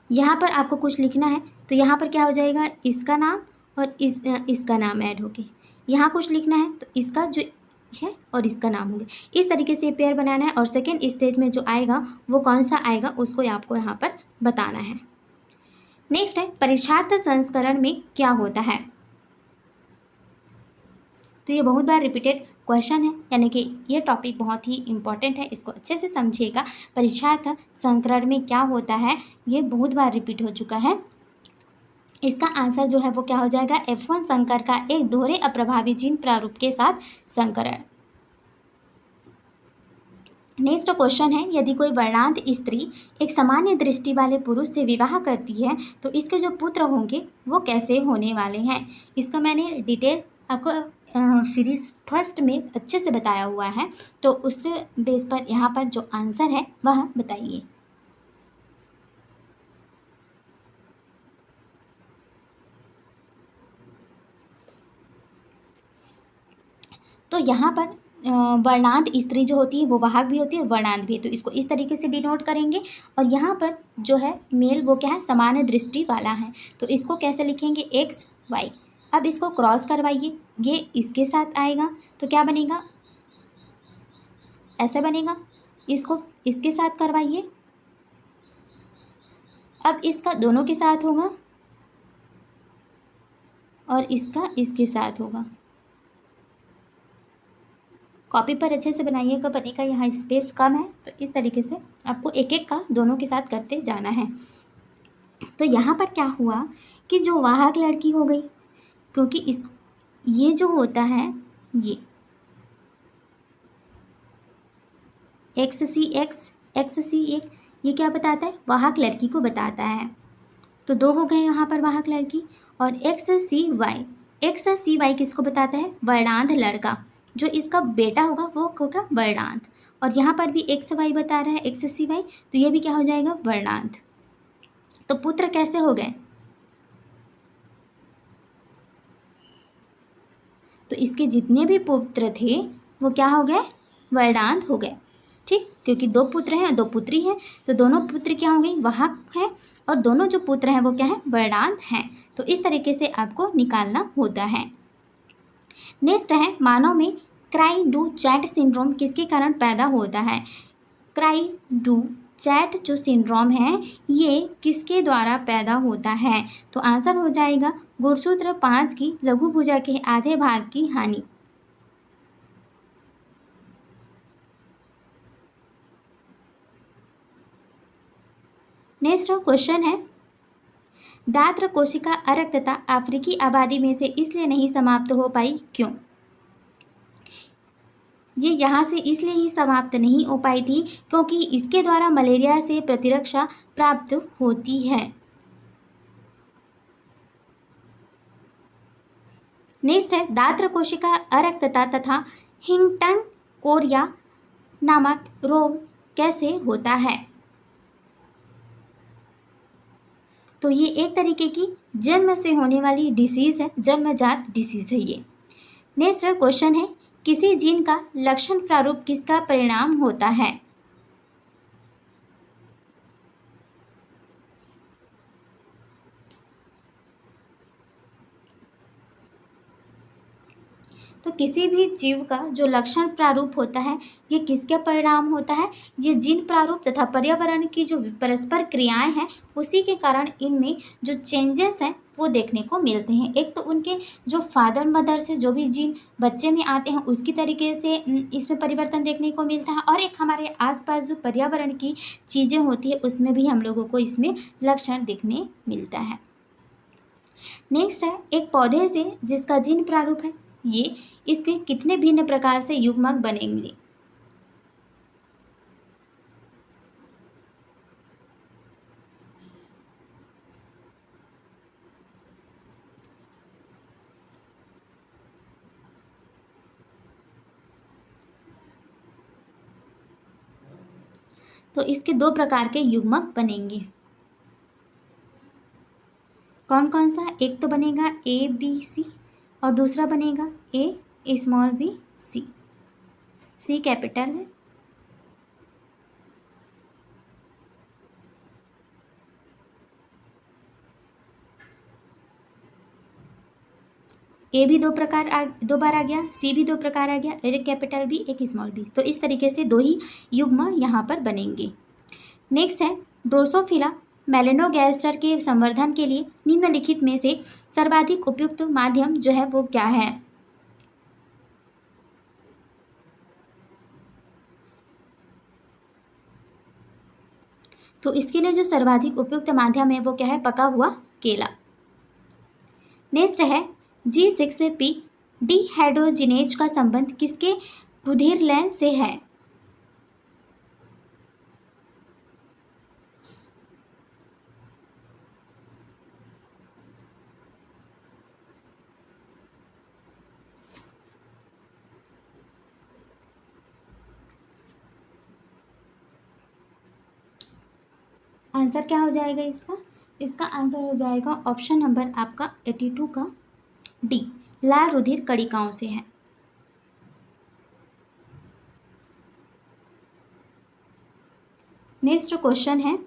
यहाँ पर आपको कुछ लिखना है तो यहाँ पर क्या हो जाएगा, इसका नाम और इसका नाम ऐड होके। यहाँ कुछ लिखना है तो इसका जो है और इसका नाम होगा। इस तरीके से पेयर बनाना है और सेकेंड स्टेज में जो आएगा वो कौन सा आएगा उसको आपको यहाँ पर बताना है। नेक्स्ट है परीक्षार्थ संस्करण में क्या होता है। तो ये बहुत बार रिपीटेड क्वेश्चन है, यानी कि ये टॉपिक बहुत ही इंपॉर्टेंट है, इसको अच्छे से समझिएगा। परीक्षार्थ संस्करण में क्या होता है ये बहुत बार रिपीट हो चुका है। इसका आंसर जो है वो क्या हो जाएगा, F1 संकर का एक दोहरे अप्रभावी जीन प्रारूप के साथ संकरण। नेक्स्ट क्वेश्चन है, यदि कोई वर्णांत स्त्री एक सामान्य दृष्टि वाले पुरुष से विवाह करती है तो इसके जो पुत्र होंगे वो कैसे होने वाले हैं। इसका मैंने डिटेल आपको सीरीज फर्स्ट में अच्छे से बताया हुआ है, तो उसके बेस पर यहाँ पर जो आंसर है वह बताइए। तो यहाँ पर वर्णांत स्त्री जो होती है वो वाहक भी होती है, वर्णांत भी, तो इसको इस तरीके से डिनोट करेंगे। और यहाँ पर जो है मेल वो क्या है, समान दृष्टि वाला है, तो इसको कैसे लिखेंगे, एक्स वाई। अब इसको क्रॉस करवाइए, ये इसके साथ आएगा तो क्या बनेगा, ऐसा बनेगा। इसको इसके साथ करवाइए, अब इसका दोनों के साथ होगा और इसका इसके साथ होगा। कॉपी पर अच्छे से बनाइएगा, बनेगा, यहाँ स्पेस कम है तो इस तरीके से आपको एक एक का दोनों के साथ करते जाना है। तो यहाँ पर क्या हुआ कि जो वाहक लड़की हो गई, क्योंकि ये जो होता है ये एक्स सी एक ये क्या बताता है, वाहक लड़की को बताता है। तो 2 हो गए यहाँ पर वाहक लड़की। और एक्स सी वाई किसको बताता है, वर्णांत लड़का, जो इसका बेटा होगा वो होगा वर्णांत। और यहाँ पर भी एक्स वाई बता रहा है, एक्स सी वाई, तो ये भी क्या हो जाएगा, वर्णांत। तो पुत्र कैसे हो गए, तो इसके जितने भी पुत्र थे वो क्या हो गए, वर्णांत हो गए। ठीक, क्योंकि 2 पुत्र हैं 2 पुत्री हैं, तो दोनों पुत्र क्या होंगे, वाहक है, और दोनों जो पुत्र हैं वो क्या है, वर्णांत हैं। तो इस तरीके से आपको निकालना होता है। नेक्स्ट है, मानव में क्राई डू चैट सिंड्रोम किसके कारण पैदा होता है। क्राई डू चैट जो सिंड्रोम है ये किसके द्वारा पैदा होता है। तो आंसर हो जाएगा गुणसूत्र 5 की लघु भुजा के आधे भाग की हानि। नेक्स्ट क्वेश्चन है, दात्र कोशिका अरक्तता अफ्रीकी आबादी में से इसलिए नहीं समाप्त हो पाई, क्यों। ये यहाँ से इसलिए ही समाप्त नहीं हो पाई थी क्योंकि इसके द्वारा मलेरिया से प्रतिरक्षा प्राप्त होती है। नेक्स्ट है दात्र कोशिका अरक्तता तथा हिंगटन कोरिया नामक रोग कैसे होता है। तो ये एक तरीके की जन्म से होने वाली डिसीज़ है, जन्मजात डिसीज़ है ये। नेक्स्ट क्वेश्चन है किसी जीन का लक्षण प्रारूप किसका परिणाम होता है। तो किसी भी जीव का जो लक्षण प्रारूप होता है ये किसके परिणाम होता है, ये जीन प्रारूप तथा पर्यावरण की जो परस्पर क्रियाएं हैं उसी के कारण इनमें जो चेंजेस हैं वो देखने को मिलते हैं। एक तो उनके जो फादर मदर से जो भी जीन बच्चे में आते हैं उसकी तरीके से इसमें परिवर्तन देखने को मिलता है, और एक हमारे आसपास जो पर्यावरण की चीज़ें होती है उसमें भी हम लोगों को इसमें लक्षण देखने मिलता है। नेक्स्ट है एक पौधे से जिसका जीन प्रारूप है ये इसके कितने भिन्न प्रकार से युग्मक बनेंगे। तो इसके दो प्रकार के युग्मक बनेंगे। कौन कौन सा, एक तो बनेगा ए बी सी और दूसरा बनेगा ए स्मॉल बी सी। सी कैपिटल है, ए भी दो बार आ गया, सी भी दो प्रकार आ गया, एक कैपिटल बी एक स्मॉल बी। तो इस तरीके से दो ही युग्म यहाँ पर बनेंगे। नेक्स्ट है ड्रोसोफिला मेलेनोगैस्टर के संवर्धन के लिए निम्नलिखित में से सर्वाधिक उपयुक्त माध्यम जो है वो क्या है। तो इसके लिए जो सर्वाधिक उपयुक्त माध्यम है वो क्या है, पका हुआ केला। नेक्स्ट है G6P डिहाइड्रोजिनेज का संबंध किसके रुधिर लैन से है। आंसर क्या हो जाएगा इसका, इसका आंसर हो जाएगा ऑप्शन नंबर आपका 82 का डी, लाल रुधिर कणिकाओं से है। नेक्स्ट क्वेश्चन है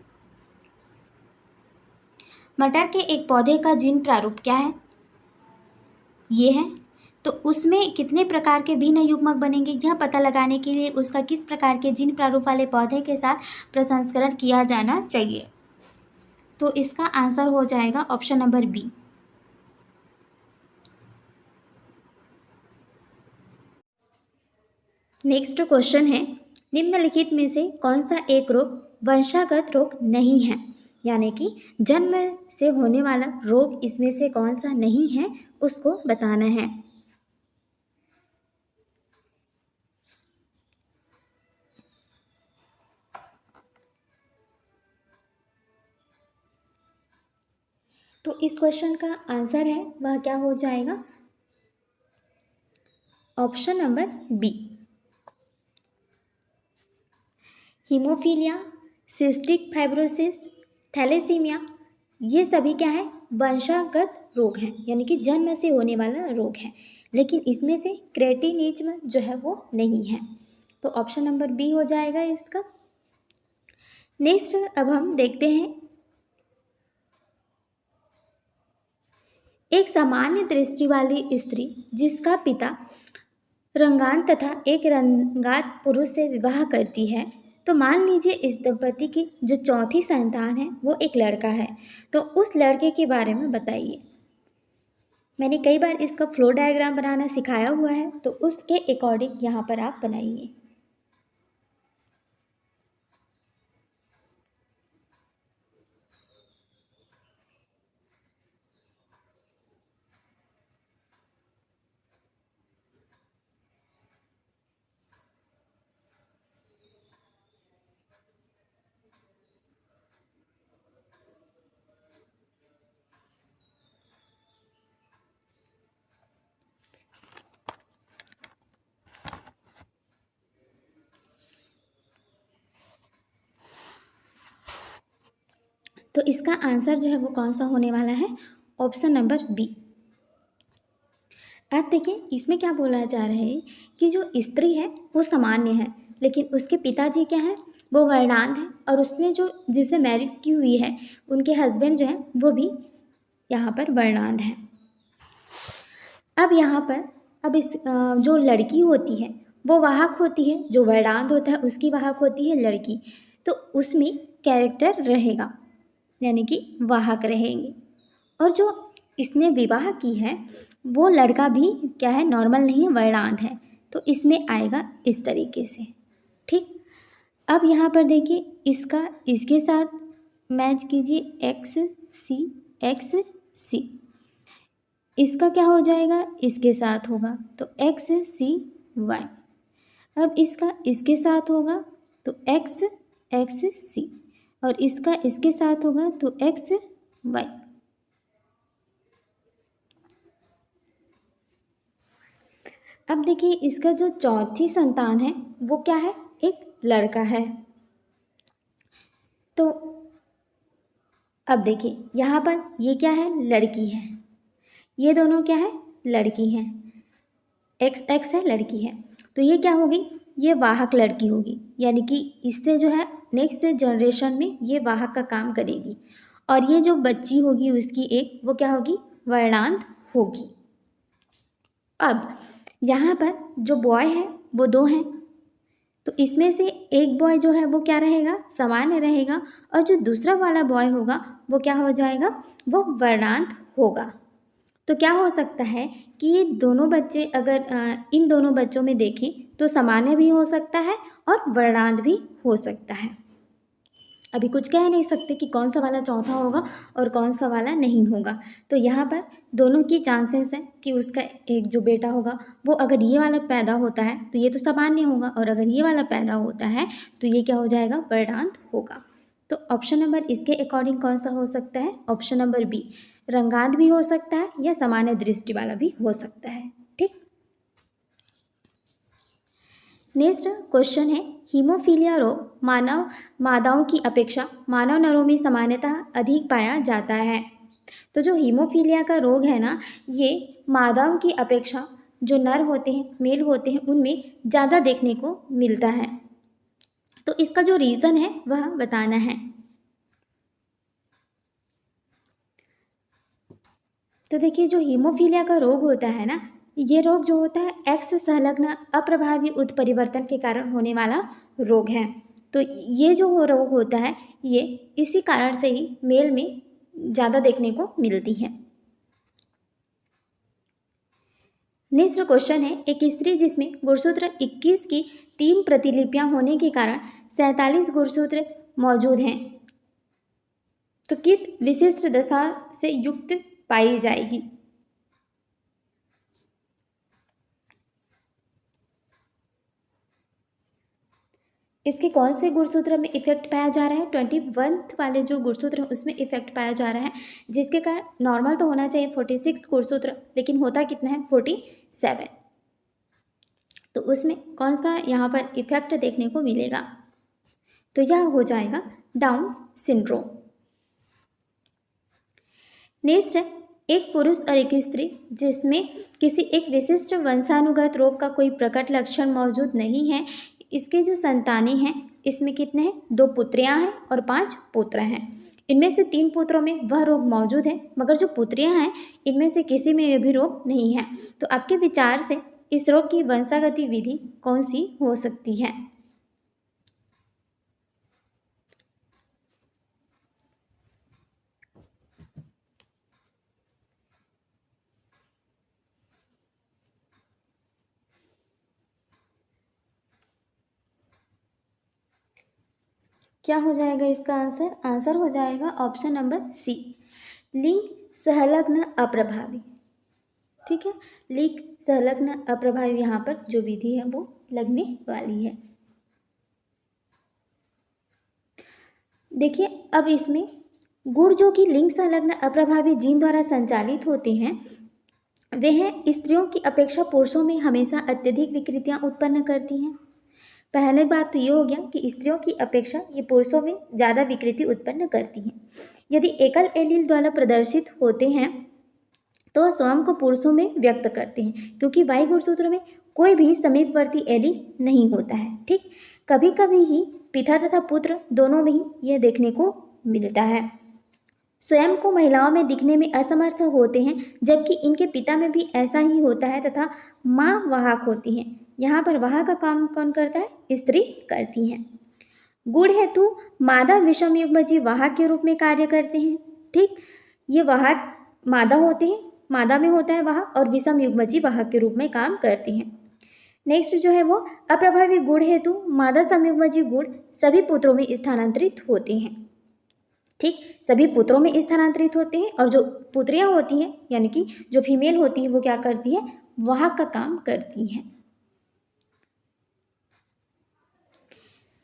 मटर के एक पौधे का जीन प्रारूप क्या है, ये है। तो उसमें कितने प्रकार के भिन्न युग्मक बनेंगे यह पता लगाने के लिए उसका किस प्रकार के जीन प्रारूप वाले पौधे के साथ प्रसंस्करण किया जाना चाहिए। तो इसका आंसर हो जाएगा option number B. Next question है निम्नलिखित में से कौन सा एक रोग वंशागत रोग नहीं है, यानी कि जन्म से होने वाला रोग इसमें से कौन सा नहीं है उसको बताना है। तो इस क्वेश्चन का आंसर है वह क्या हो जाएगा, option number B. Haemophilia, cystic fibrosis, thalassaemia ये सभी क्या है, वंशागत रोग हैं, यानी कि जन्म से होने वाला रोग है, लेकिन इसमें से क्रेटिनिज्म जो है वो नहीं है। तो ऑप्शन नंबर बी हो जाएगा इसका। नेक्स्ट अब हम देखते हैं एक सामान्य दृष्टि वाली स्त्री जिसका पिता रंगान तथा एक रंगात पुरुष से विवाह करती है, तो मान लीजिए इस दंपति की जो चौथी संतान है वो एक लड़का है, तो उस लड़के के बारे में बताइए। मैंने कई बार इसका फ्लो डायग्राम बनाना सिखाया हुआ है, तो उसके अकॉर्डिंग यहाँ पर आप बनाइए। तो इसका आंसर जो है वो कौन सा होने वाला है, ऑप्शन नंबर बी। अब देखिए इसमें क्या बोला जा रहा है कि जो स्त्री है वो सामान्य है, लेकिन उसके पिताजी क्या है, वो वर्णांध है, और उसने जो जिसे मैरिज की हुई है उनके हस्बैंड जो है वो भी यहाँ पर वर्णांध है। अब यहाँ पर अब इस जो लड़की होती है वो वाहक होती है, जो वर्णांध होता है उसकी वाहक होती है लड़की, तो उसमें कैरेक्टर रहेगा यानी कि वाहक रहेंगे। और जो इसने विवाह की है वो लड़का भी क्या है, नॉर्मल नहीं है, वर्णांध है, तो इसमें आएगा इस तरीके से। ठीक, अब यहाँ पर देखिए इसका इसके साथ मैच कीजिए, एक्स सी, इसका क्या हो जाएगा, इसके साथ होगा तो XCY। अब इसका इसके साथ होगा तो XC, और इसका इसके साथ होगा तो XY। अब देखिए इसका जो चौथी संतान है वो क्या है, एक लड़का है। तो अब देखिए यहाँ पर ये क्या है, लड़की है, ये दोनों क्या है, लड़की हैं, XX है, लड़की है, तो ये क्या होगी, ये वाहक लड़की होगी, यानी कि इससे जो है नेक्स्ट जनरेशन में ये वाहक का काम करेगी, और ये जो बच्ची होगी उसकी एक, वो क्या होगी, वर्णांध होगी। अब यहाँ पर जो बॉय है वो दो हैं, तो इसमें से एक बॉय जो है वो क्या रहेगा, सामान्य रहेगा, और जो दूसरा वाला बॉय होगा वो क्या हो जाएगा, वो वर्णांध होगा। तो क्या हो सकता है कि ये दोनों बच्चे अगर इन दोनों बच्चों में देखें तो सामान्य भी हो सकता है और वर्णांध भी हो सकता है। अभी कुछ कह नहीं सकते कि कौन सा वाला चौथा होगा और कौन सा वाला नहीं होगा। तो यहाँ पर दोनों की चांसेस है कि उसका एक जो बेटा होगा वो अगर ये वाला पैदा होता है तो ये तो सामान्य होगा, और अगर ये वाला पैदा होता है तो ये क्या हो जाएगा, वर्णांध होगा। तो ऑप्शन नंबर इसके अकॉर्डिंग कौन सा हो सकता है, ऑप्शन नंबर बी, रंगांध भी हो सकता है या सामान्य दृष्टि वाला भी हो सकता है। ठीक, नेक्स्ट क्वेश्चन है, हीमोफीलिया रोग मानव मादाओं की अपेक्षा मानव नरों में सामान्यतः अधिक पाया जाता है। तो जो हीमोफीलिया का रोग है ना, ये मादाओं की अपेक्षा जो नर होते हैं, मेल होते हैं, उनमें ज़्यादा देखने को मिलता है। तो इसका जो रीज़न है वह बताना है। तो देखिए जो हीमोफीलिया का रोग होता है ना, ये रोग जो होता है एक्स संलग्न अप्रभावी उत्परिवर्तन के कारण होने वाला रोग है। तो ये जो रोग होता है ये इसी कारण से ही मेल में ज़्यादा देखने को मिलती है। नेक्स्ट क्वेश्चन है, एक स्त्री जिसमें गुणसूत्र 21 की 3 प्रतिलिपियां होने के कारण 47 गुणसूत्र मौजूद हैं, तो किस विशिष्ट दशा से युक्त पाई जाएगी। इसके कौन से गुणसूत्र में इफेक्ट पाया जा रहा है, 21 वाले जो गुणसूत्र हैं उसमें इफेक्ट पाया जा रहा है, जिसके कारण नॉर्मल तो होना चाहिए 46 गुणसूत्र, लेकिन होता कितना है 47। तो उसमें कौन सा यहाँ पर इफेक्ट देखने को मिलेगा, तो यह हो जाएगा डाउन सिंड्रोम। नेक्स्ट है, एक पुरुष और एक स्त्री जिसमें किसी एक विशिष्ट वंशानुगत रोग का कोई प्रकट लक्षण मौजूद नहीं है, इसके जो संतानें हैं इसमें कितने हैं, 2 पुत्रियां हैं और 5 पुत्र हैं। इनमें से 3 पुत्रों में वह रोग मौजूद है, मगर जो पुत्रियां हैं इनमें से किसी में यह भी रोग नहीं है। तो आपके विचार से इस रोग की वंशागति विधि कौन सी हो सकती है। क्या हो जाएगा इसका आंसर, आंसर हो जाएगा ऑप्शन नंबर सी, लिंग संलग्न अप्रभावी। ठीक है, लिंग संलग्न अप्रभावी यहाँ पर जो विधि है वो लगने वाली है। देखिए अब इसमें गुण जो कि लिंग संलग्न अप्रभावी जीन द्वारा संचालित होते हैं वे हैं स्त्रियों की अपेक्षा पुरुषों में हमेशा अत्यधिक विकृतियां उत्पन्न करती हैं, पहले बात तो ये हो गया कि स्त्रियों की अपेक्षा ये पुरुषों में ज़्यादा विकृति उत्पन्न करती हैं। यदि एकल एलील द्वारा प्रदर्शित होते हैं तो स्वयं को पुरुषों में व्यक्त करते हैं, क्योंकि वाई गुणसूत्र में कोई भी समीपवर्ती एलील नहीं होता है। ठीक, कभी कभी ही पिता तथा पुत्र दोनों में ही यह देखने को मिलता है। स्वयं को महिलाओं में दिखने में असमर्थ होते हैं, जबकि इनके पिता में भी ऐसा ही होता है तथा माँ वाहक होती हैं। यहाँ पर वाहक का काम कौन करता है? स्त्री करती हैं। गुण हेतु मादा विषम युग्मजीव वाहक के रूप में कार्य करते हैं। ठीक, ये वाहक मादा होते हैं, मादा में होता है वाहक, और विषम युग्मजीव वाहक के रूप में काम करते हैं। नेक्स्ट जो है वो अप्रभावी गुण हेतु मादा समयुग्मजीव गुण सभी पुत्रों में स्थानांतरित होते हैं। ठीक, सभी पुत्रों में स्थानांतरित होते हैं, और जो पुत्रियां होती हैं यानी कि जो फीमेल होती है वो क्या करती है? वाहक का काम करती हैं।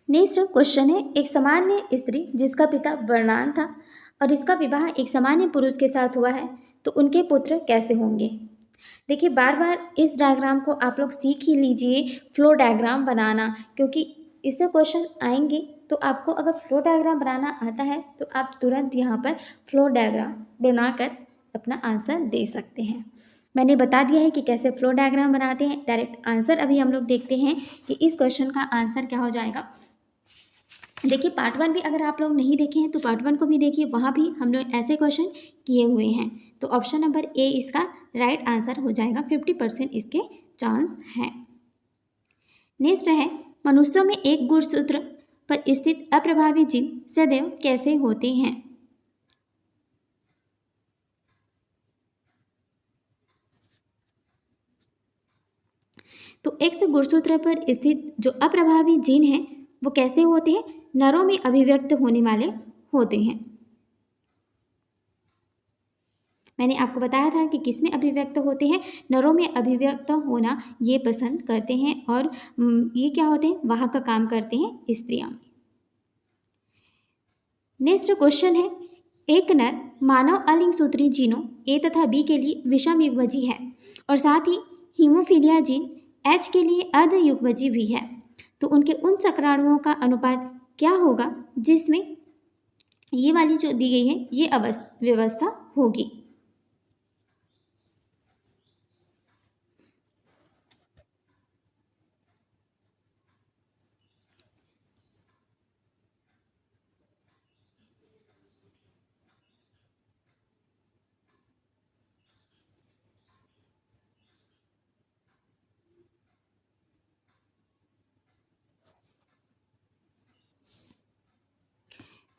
नेक्स्ट क्वेश्चन है, एक सामान्य स्त्री जिसका पिता वर्णान था और इसका विवाह एक सामान्य पुरुष के साथ हुआ है, तो उनके पुत्र कैसे होंगे? देखिए, बार बार इस डायग्राम को आप लोग सीख ही लीजिए, फ्लो डायग्राम बनाना, क्योंकि इससे क्वेश्चन आएंगे। तो आपको अगर फ्लो डायग्राम बनाना आता है तो आप तुरंत यहाँ पर फ्लो डायग्राम बनाकर अपना आंसर दे सकते हैं। मैंने बता दिया है कि कैसे फ्लो डायग्राम बनाते हैं। डायरेक्ट आंसर अभी हम लोग देखते हैं कि इस क्वेश्चन का आंसर क्या हो जाएगा। देखिए, पार्ट 1 भी अगर आप लोग नहीं देखे हैं तो पार्ट 1 को भी देखिए, वहाँ भी हम लोग ऐसे क्वेश्चन किए हुए हैं। तो ऑप्शन नंबर ए इसका राइट आंसर हो जाएगा। 50% इसके चांस हैं। नेक्स्ट है, मनुष्यों में एक गुणसूत्र पर स्थित अप्रभावी जीन सदैव कैसे होते हैं? तो एक्स गुणसूत्र पर स्थित जो अप्रभावी जीन है वो कैसे होते हैं? नरों में अभिव्यक्त होने वाले होते हैं। मैंने आपको बताया था कि किस में अभिव्यक्त होते हैं? नरों में अभिव्यक्त होना ये पसंद करते हैं, और ये क्या होते हैं? वाहक का काम करते हैं स्त्रियां। नेक्स्ट क्वेश्चन है, एक नर मानव अलिंग सूत्री जीनों ए तथा बी के लिए विषम युग्मजी है और साथ ही हीमोफीलिया जीन एच के लिए अर्ध युग्मजी भी है, तो उनके उन शुक्राणुओं का अनुपात क्या होगा जिसमें ये वाली जो दी गई है ये व्यवस्था होगी?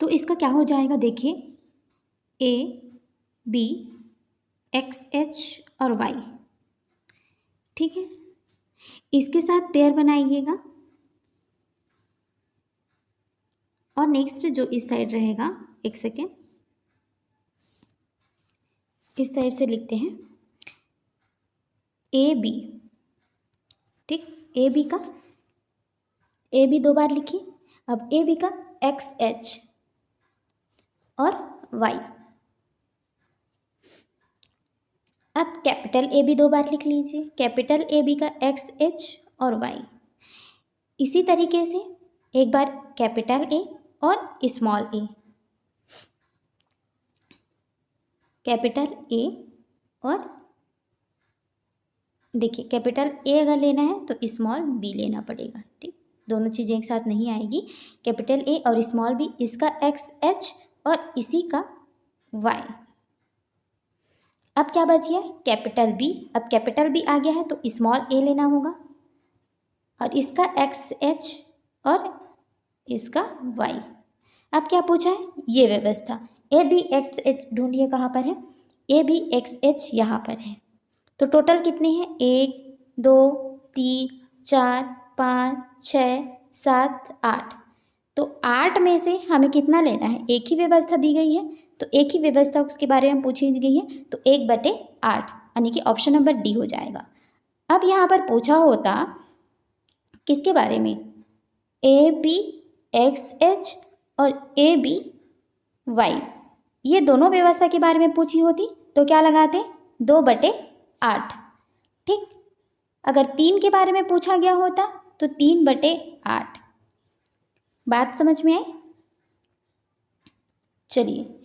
तो इसका क्या हो जाएगा? देखिए, ए बी एक्स एच और वाई। ठीक है, इसके साथ पेयर बनाइएगा, और नेक्स्ट जो इस साइड रहेगा, एक सेकेंड, इस साइड से लिखते हैं ए बी। ठीक, ए बी 2 बार लिखिए। अब ए बी का एक्स एच और वाई। अब कैपिटल ए बी 2 बार लिख लीजिए, कैपिटल ए बी का एक्स एच और वाई। इसी तरीके से एक बार कैपिटल ए और स्मॉल ए, कैपिटल ए और देखिए, कैपिटल ए अगर लेना है तो स्मॉल बी लेना पड़ेगा। ठीक, दोनों चीज़ें एक साथ नहीं आएगी। कैपिटल ए और स्मॉल बी, इसका एक्स एच और इसी का वाई। अब क्या बच गया? Capital B. अब कैपिटल बी आ गया है तो स्मॉल ए लेना होगा, और इसका एक्स एच और इसका वाई। अब क्या पूछा है? ये व्यवस्था। ए बी एक्स एच ढूंढिए कहाँ पर है? ए बी एक्स एच यहाँ पर है। तो टोटल कितने हैं? 1 2 3 4 5 6 7 8। तो 8 में से हमें कितना लेना है? एक ही व्यवस्था दी गई है तो एक ही व्यवस्था उसके बारे में पूछी गई है, तो 1/8 यानी कि ऑप्शन नंबर डी हो जाएगा। अब यहाँ पर पूछा होता किसके बारे में? ए बी एक्स एच और ए बी वाई, ये दोनों व्यवस्था के बारे में पूछी होती तो क्या लगाते? 2/8। ठीक, अगर 3 के बारे में पूछा गया होता तो 3/8। बात समझ में आई? चलिए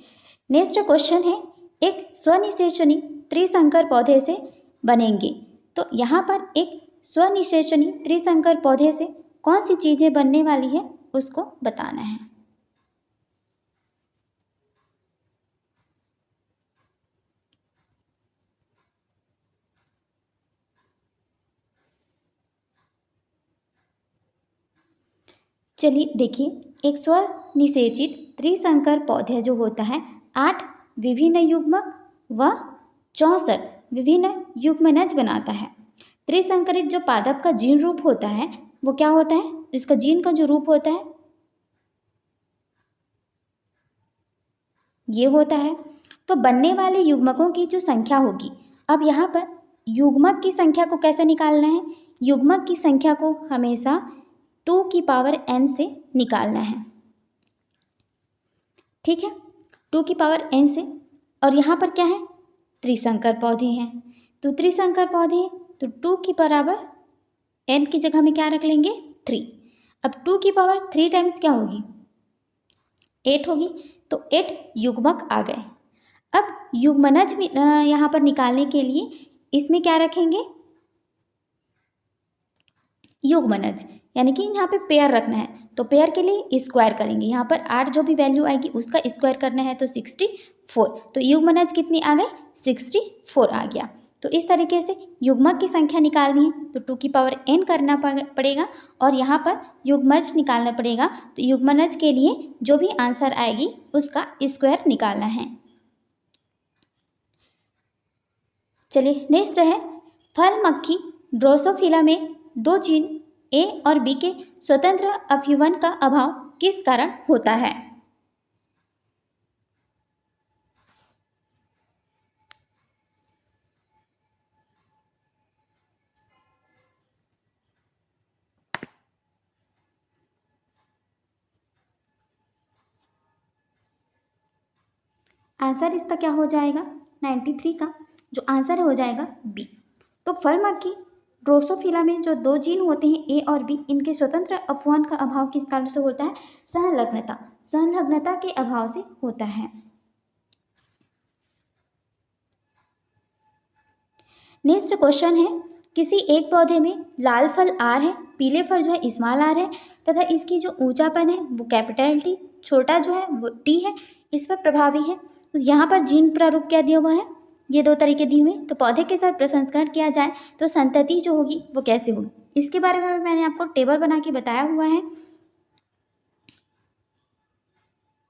नेक्स्ट क्वेश्चन है, एक स्वनिषेचनी त्रिसंकर पौधे से बनेंगे। तो यहाँ पर एक स्वनिषेचनी त्रिसंकर पौधे से कौन सी चीज़ें बनने वाली है उसको बताना है। चलिए देखिए, एक स्वनिषेचित त्रिसंकर पौधे जो होता है 8 विभिन्न युग्मक व 64 विभिन्न युग्मनज बनाता है। त्रिसंकरित जो पादप का जीन रूप होता है वो क्या होता है, इसका जीन का जो रूप होता है ये होता है। तो बनने वाले युग्मकों की जो संख्या होगी, अब यहाँ पर युग्मक की संख्या को कैसे निकालना है, युग्मक की संख्या को हमेशा 2n से निकालना है। ठीक है, 2n से। और यहाँ पर क्या है, त्रिसंकर पौधे हैं, तो त्रिसंकर पौधे हैं तो 2 की बराबर n की जगह में क्या रख लेंगे 3। अब 2 की पावर 3 टाइम्स क्या होगी 8 होगी, तो 8 युग्मक आ गए। अब युग्मनज में यहाँ पर निकालने के लिए इसमें क्या रखेंगे युग्मनज, यानी कि यहाँ पे पेयर रखना है, तो पेयर के लिए स्क्वायर करेंगे। यहाँ पर 8 जो भी वैल्यू आएगी उसका स्क्वायर करना है तो 64, तो युग्मनज कितनी आ गई 64 आ गया। तो इस तरीके से युग्मक की संख्या निकालनी है तो 2n करना पड़ेगा और यहाँ पर युग्मज निकालना पड़ेगा, तो युग्मनज के लिए जो भी आंसर आएगी उसका स्क्वायर निकालना है। चलिए नेक्स्ट है, फल मक्खी ड्रोसोफिला में 2 जीन ए और बी के स्वतंत्र अपव्यवन का अभाव किस कारण होता है। आंसर इसका क्या हो जाएगा 93 का जो आंसर हो जाएगा बी। तो फल मक्खी ड्रोसोफिला में जो 2 जीन होते हैं ए और बी, इनके स्वतंत्र अपव्यवन का अभाव किस कारण से होता है, संलग्नता के अभाव से होता है। नेक्स्ट क्वेश्चन है, किसी एक पौधे में लाल फल आर है, पीले फल जो है स्मॉल आर है तथा इसकी जो ऊंचापन है वो कैपिटल टी, छोटा जो है वो टी है, इस पर प्रभावी है। तो यहाँ पर जीन प्रारूप क्या दिया हुआ है, ये 2 तरीके दिए हुए हैं। तो पौधे के साथ प्रसंस्करण किया जाए तो संतति जो होगी वो कैसे होगी, इसके बारे में मैंने आपको टेबल बना के बताया हुआ है,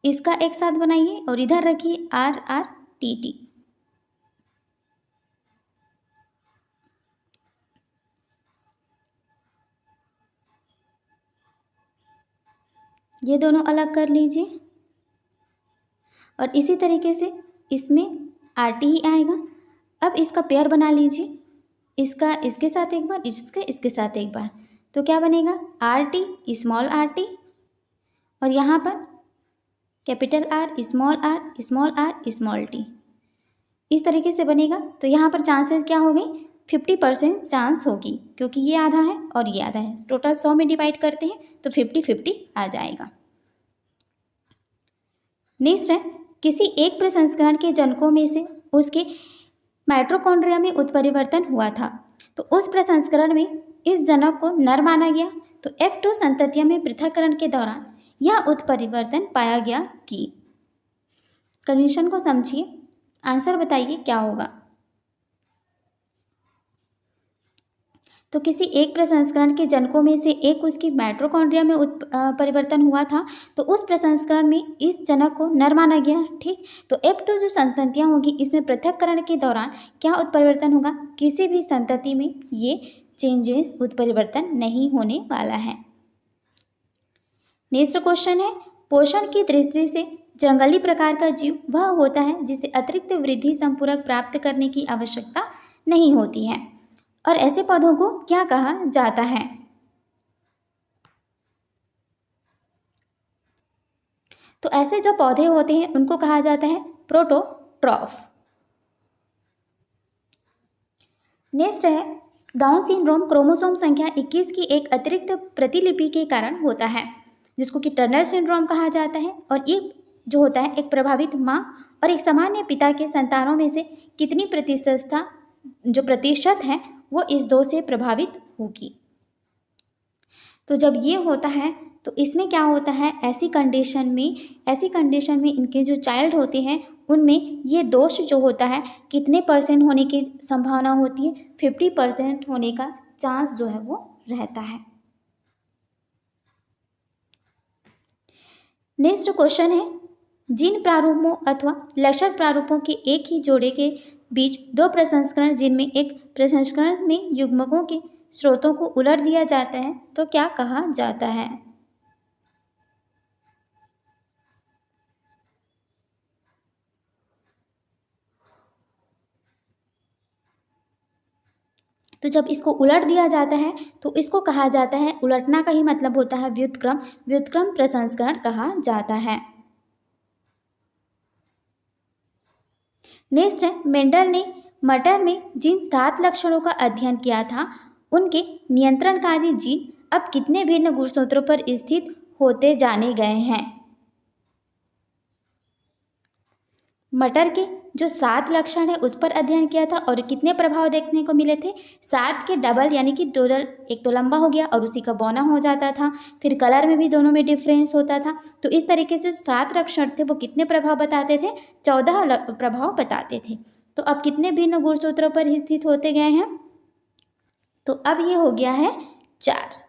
इसका एक साथ बनाइए और इधर रखिए RRTT। ये दोनों अलग कर लीजिए और इसी तरीके से इसमें RT ही आएगा। अब इसका पेयर बना लीजिए, इसका इसके साथ एक बार, इसके साथ एक बार, तो क्या बनेगा RT स्मॉल RT और यहाँ पर capital R small r small t, इस तरीके से बनेगा। तो यहाँ पर चांसेस क्या हो गई 50% चांस होगी, क्योंकि ये आधा है और ये आधा है, टोटल 100 में डिवाइड करते हैं तो 50-50 आ जाएगा। नेक्स्ट है, किसी एक प्रसंस्करण के जनकों में से उसके माइटोकॉन्ड्रिया में उत्परिवर्तन हुआ था, तो उस प्रसंस्करण में इस जनक को नर माना गया, तो F2 संततियों में पृथक्करण के दौरान यह उत्परिवर्तन पाया गया कि, कंडीशन को समझिए, आंसर बताइए क्या होगा। तो किसी एक प्रसंस्करण के जनकों में से एक उसकी माइटोकॉन्ड्रिया में परिवर्तन हुआ था, तो उस प्रसंस्करण में इस जनक को नर माना गया। ठीक, तो F2 जो संततियाँ होगी इसमें पृथक्करण के दौरान क्या उत्परिवर्तन होगा, किसी भी संतति में ये चेंजेस उत्परिवर्तन नहीं होने वाला है। नेक्स्ट क्वेश्चन है, पोषण की दृष्टि से जंगली प्रकार का जीव वह होता है जिसे अतिरिक्त वृद्धि संपूरक प्राप्त करने की आवश्यकता नहीं होती है, और ऐसे पौधों को क्या कहा जाता है। तो ऐसे जो पौधे होते हैं उनको कहा जाता है प्रोटोट्रॉफ। नेक्स्ट है, डाउन सिंड्रोम क्रोमोसोम संख्या 21 की एक अतिरिक्त प्रतिलिपि के कारण होता है, जिसको कि टर्नर सिंड्रोम कहा जाता है। और ये जो होता है एक प्रभावित माँ और एक सामान्य पिता के संतानों में से कितनी प्रतिशत है वो इस दो से प्रभावित होगी। तो जब ये होता है तो इसमें क्या होता है, ऐसी कंडीशन में इनके जो चाइल्ड होते हैं उनमें ये दोष जो होता है कितने % होने की संभावना होती है, 50% होने का चांस जो है वो रहता है। नेक्स्ट क्वेश्चन है, जीन प्रारूपों अथवा लक्षण प्रारूपों के एक ही जोड़े के बीच दो प्रसंस्करण जिनमें एक प्रसंस्करण में युग्मकों के स्रोतों को उलट दिया जाता है तो क्या कहा जाता है। तो जब इसको उलट दिया जाता है तो इसको कहा जाता है, उलटना का ही मतलब होता है व्युत्क्रम प्रसंस्करण कहा जाता है। नेक्स्ट है, मेंडल ने मटर में जिन 7 लक्षणों का अध्ययन किया था उनके नियंत्रणकारी जीन अब कितने भिन्न गुणसूत्रों पर स्थित होते जाने गए हैं। मटर के जो 7 लक्षण है उस पर अध्ययन किया था और कितने प्रभाव देखने को मिले थे, 7 के डबल यानी कि एक तो लंबा हो गया और उसी का बौना हो जाता था, फिर कलर में भी दोनों में डिफरेंस होता था। तो इस तरीके से 7 लक्षण थे वो कितने प्रभाव बताते थे, 14 प्रभाव बताते थे। तो अब कितने भिन्न गुणसूत्रों पर स्थित होते गए हैं, तो अब ये हो गया है 4।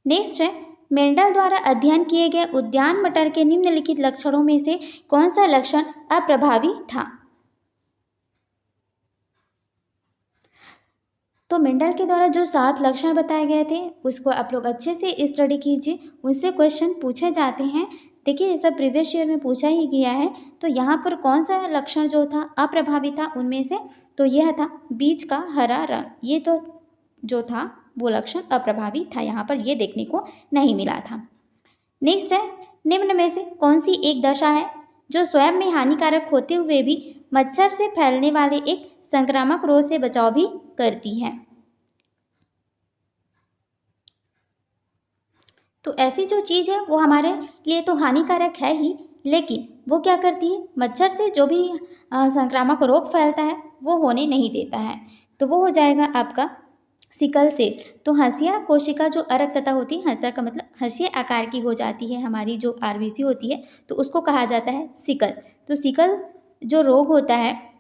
नेक्स्ट है, मेंडल द्वारा अध्ययन किए गए उद्यान मटर के निम्नलिखित लक्षणों में से कौन सा लक्षण अप्रभावी था। तो मेंडल के द्वारा जो 7 लक्षण बताए गए थे उसको आप लोग अच्छे से स्टडी कीजिए, उनसे क्वेश्चन पूछे जाते हैं। देखिए ये सब प्रीवियस ईयर में पूछा ही गया है। तो यहाँ पर कौन सा लक्षण जो था अप्रभावी था उनमें से, तो यह था बीज का हरा रंग, ये तो जो था वो लक्षण अप्रभावी था, यहाँ पर ये देखने को नहीं मिला था। नेक्स्ट है, निम्न में से कौन सी एक दशा है जो स्वयं में हानिकारक होते हुए भी मच्छर से फैलने वाले एक संक्रामक रोग से बचाव भी करती है। तो ऐसी जो चीज़ है वो हमारे लिए तो हानिकारक है ही, लेकिन वो क्या करती है, मच्छर से जो भी संक्रामक रोग फैलता है वो होने नहीं देता है। तो वो हो जाएगा आपका सिकल सेल। तो हंसिया कोशिका जो अरक्तता होती है, हंसिया का मतलब हंसिया आकार की हो जाती है हमारी जो आरबीसी होती है, तो उसको कहा जाता है सिकल। तो सिकल जो रोग होता है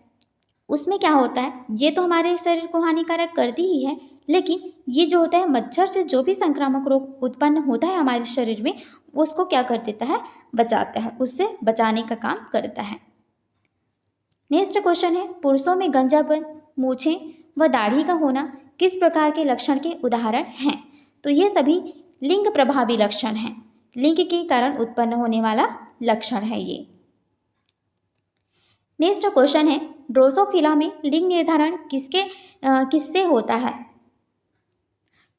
उसमें क्या होता है, ये तो हमारे शरीर को हानिकारक करती ही है, लेकिन ये जो होता है मच्छर से जो भी संक्रामक रोग उत्पन्न होता है हमारे शरीर में उसको क्या कर देता है, बचाता है, उससे बचाने का काम करता है। नेक्स्ट क्वेश्चन है, पुरुषों में गंजापन, मूछें व दाढ़ी का होना किस प्रकार के लक्षण के उदाहरण हैं। तो ये सभी लिंग प्रभावी लक्षण हैं, लिंग के कारण उत्पन्न होने वाला लक्षण है ये। नेक्स्ट क्वेश्चन है, ड्रोसोफिला में लिंग निर्धारण किससे होता है।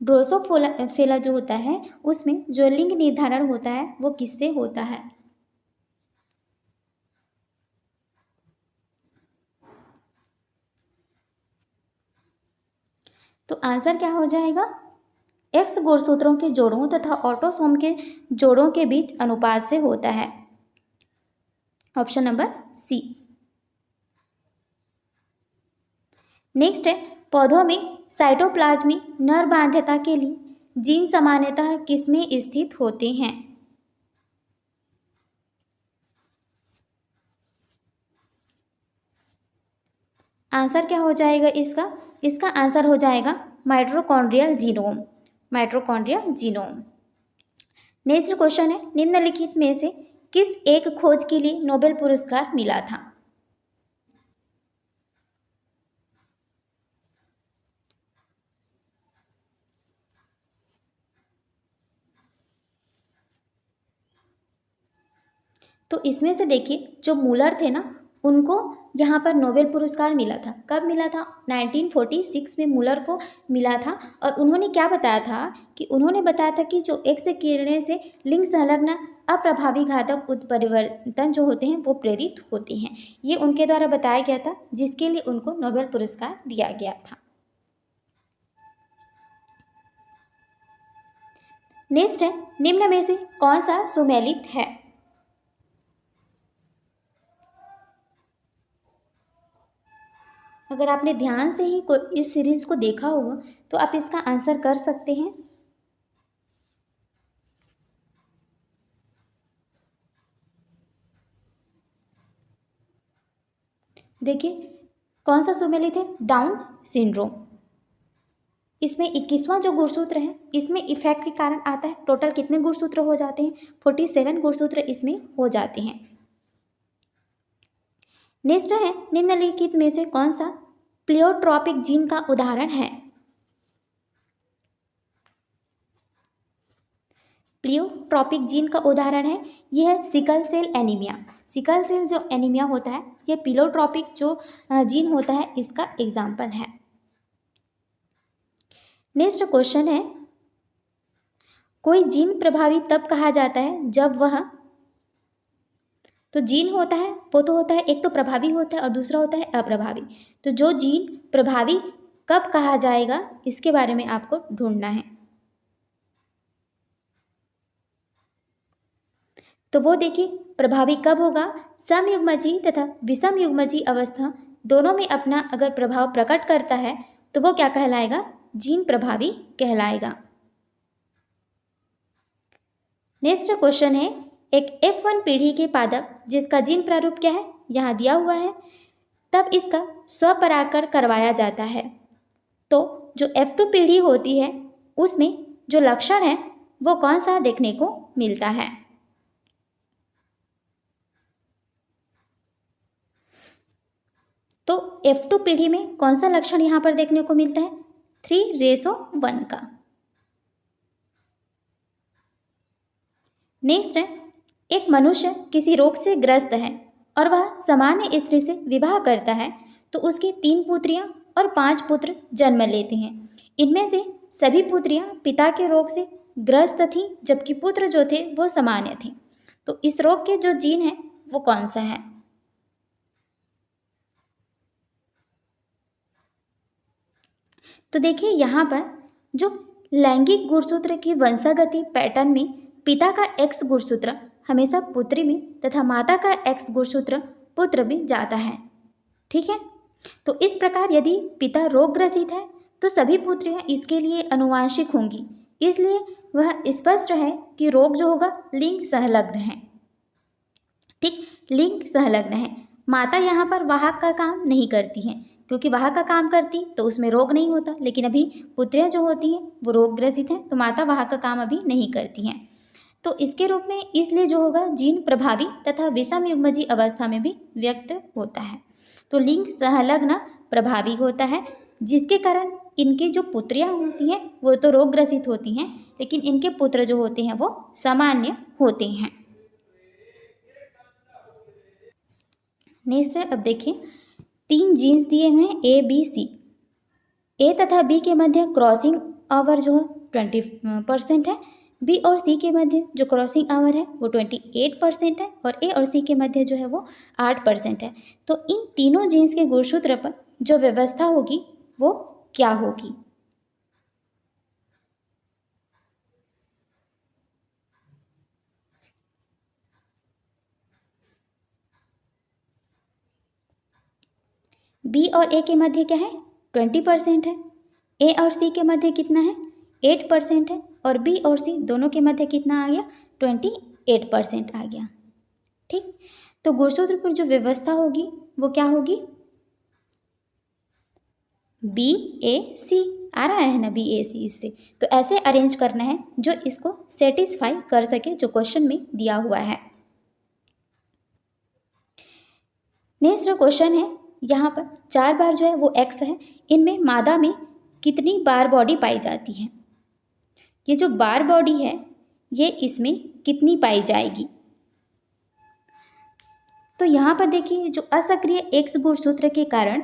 ड्रोसोफिला जो होता है उसमें जो लिंग निर्धारण होता है वो किससे होता है। तो आंसर क्या हो जाएगा, एक्स गुणसूत्रों के जोड़ों तथा ऑटोसोम के जोड़ों के बीच अनुपात से होता है। Option number C. नेक्स्ट है, पौधों में साइटोप्लाज्मिक नर बाध्यता के लिए जीन सामान्यतः किसमें स्थित होते हैं। आंसर क्या हो जाएगा इसका आंसर हो जाएगा mitochondrial genome, mitochondrial genome. Next question है, निम्नलिखित में से किस एक खोज के लिए नोबेल पुरस्कार मिला था। तो इसमें से देखिए जो मूलर थे ना उनको यहाँ पर नोबेल पुरस्कार मिला था। कब मिला था, 1946 में मूलर को मिला था। और उन्होंने क्या बताया था कि उन्होंने बताया था कि जो एक्स किरणें से लिंग संलग्न अप्रभावी घातक उत्परिवर्तन जो होते हैं वो प्रेरित होते हैं। ये उनके द्वारा बताया गया था, जिसके लिए उनको नोबेल पुरस्कार दिया गया था। नेक्स्ट है, निम्न में से कौन सा सुमेलित है? अगर आपने ध्यान से ही इस सीरीज को देखा होगा तो आप इसका आंसर कर सकते हैं। देखिए कौन सा सुमेलित है? Down syndrome. इसमें 21वां जो गुणसूत्र है इसमें इफेक्ट के कारण आता है। टोटल कितने गुणसूत्र हो जाते हैं? 47 गुणसूत्र इसमें हो जाते हैं। नेक्स्ट है, निम्नलिखित में से कौन सा प्लियोट्रॉपिक जीन का उदाहरण है? प्लियोट्रॉपिक जीन का उदाहरण है, यह है sickle cell anaemia. Sickle cell जो एनीमिया होता है यह प्लियोट्रॉपिक जो जीन होता है इसका एग्जाम्पल है। नेक्स्ट क्वेश्चन है, कोई जीन प्रभावी तब कहा जाता है जब वह, तो जीन होता है वो तो होता है, एक तो प्रभावी होता है और दूसरा होता है अप्रभावी। तो जो जीन प्रभावी कब कहा जाएगा इसके बारे में आपको ढूंढना है। तो वो देखिए प्रभावी कब होगा? समयुग्मजी तथा विषमयुग्मजी अवस्था दोनों में अपना अगर प्रभाव प्रकट करता है तो वो क्या कहलाएगा? जीन प्रभावी कहलाएगा। नेक्स्ट क्वेश्चन है, एक F1 पीढ़ी के पादप जिसका जीन प्रारूप क्या है? यहाँ दिया हुआ है। तब इसका स्वपरागण करवाया जाता है। तो जो F2 पीढ़ी होती है उसमें जो लक्षण है वो कौन सा देखने को मिलता है? तो F2 पीढ़ी में कौन सा लक्षण यहाँ पर देखने को मिलता है? 3:1 का। नेक्स्ट है, एक मनुष्य किसी रोग से ग्रस्त है और वह सामान्य स्त्री से विवाह करता है तो उसकी 3 पुत्रियां और 5 पुत्र जन्म लेते हैं। इनमें से सभी पुत्रियां पिता के रोग से ग्रस्त थीं जबकि पुत्र जो थे वो सामान्य थे। तो इस रोग के जो जीन है वो कौन सा है? तो देखिए यहाँ पर जो लैंगिक गुणसूत्र की वंशागति पैटर्न में पिता का X गुणसूत्र हमेशा पुत्री में तथा माता का X गुणसूत्र पुत्र में जाता है। ठीक है, तो इस प्रकार यदि पिता रोगग्रसित है तो सभी पुत्रियां इसके लिए अनुवांशिक होंगी, इसलिए वह स्पष्ट है कि रोग जो होगा लिंग संलग्न है। ठीक, लिंग संलग्न है। माता यहाँ पर वाहक का काम नहीं करती हैं, क्योंकि वाहक का काम करती तो उसमें रोग नहीं होता, लेकिन अभी पुत्रियां जो होती हैं वो रोगग्रसित हैं तो माता वाहक का काम अभी नहीं करती हैं। तो इसके रूप में इसलिए जो होगा जीन प्रभावी तथा विषमयुग्मजी अवस्था में भी व्यक्त होता है। तो लिंग संलग्न प्रभावी होता है, जिसके कारण इनकी जो पुत्रियां होती हैं वो तो रोगग्रसित होती हैं, लेकिन इनके पुत्र जो होते हैं वो सामान्य होते हैं। नेक्स्ट अब देखिए 3 जीन्स दिए हुए हैं A, B, C। ए तथा बी के मध्य क्रॉसिंग आवर जो है 20% है। बी और सी के मध्य जो क्रॉसिंग आवर है वो 28% है और ए और सी के मध्य जो है वो 8% है। तो इन तीनों जीन्स के गुणसूत्र पर जो व्यवस्था होगी वो क्या होगी? बी और ए के मध्य क्या है? 20% है। ए और सी के मध्य कितना है? 8% है। और बी और सी दोनों के मध्य कितना आ गया? 28% आ गया। ठीक, तो गुणसूत्र पर जो व्यवस्था होगी वो क्या होगी? BAC आ रहा है ना, BAC इससे। तो ऐसे अरेंज करना है जो इसको सेटिस्फाई कर सके, जो क्वेश्चन में दिया हुआ है। नेक्स्ट क्वेश्चन है, यहाँ पर 4 बार जो है वो X है। इनमें मादा में कितनी बार बॉडी पाई जाती है? ये जो बार बॉडी है ये इसमें कितनी पाई जाएगी? तो यहाँ पर देखिए जो असक्रिय X गुणसूत्र के कारण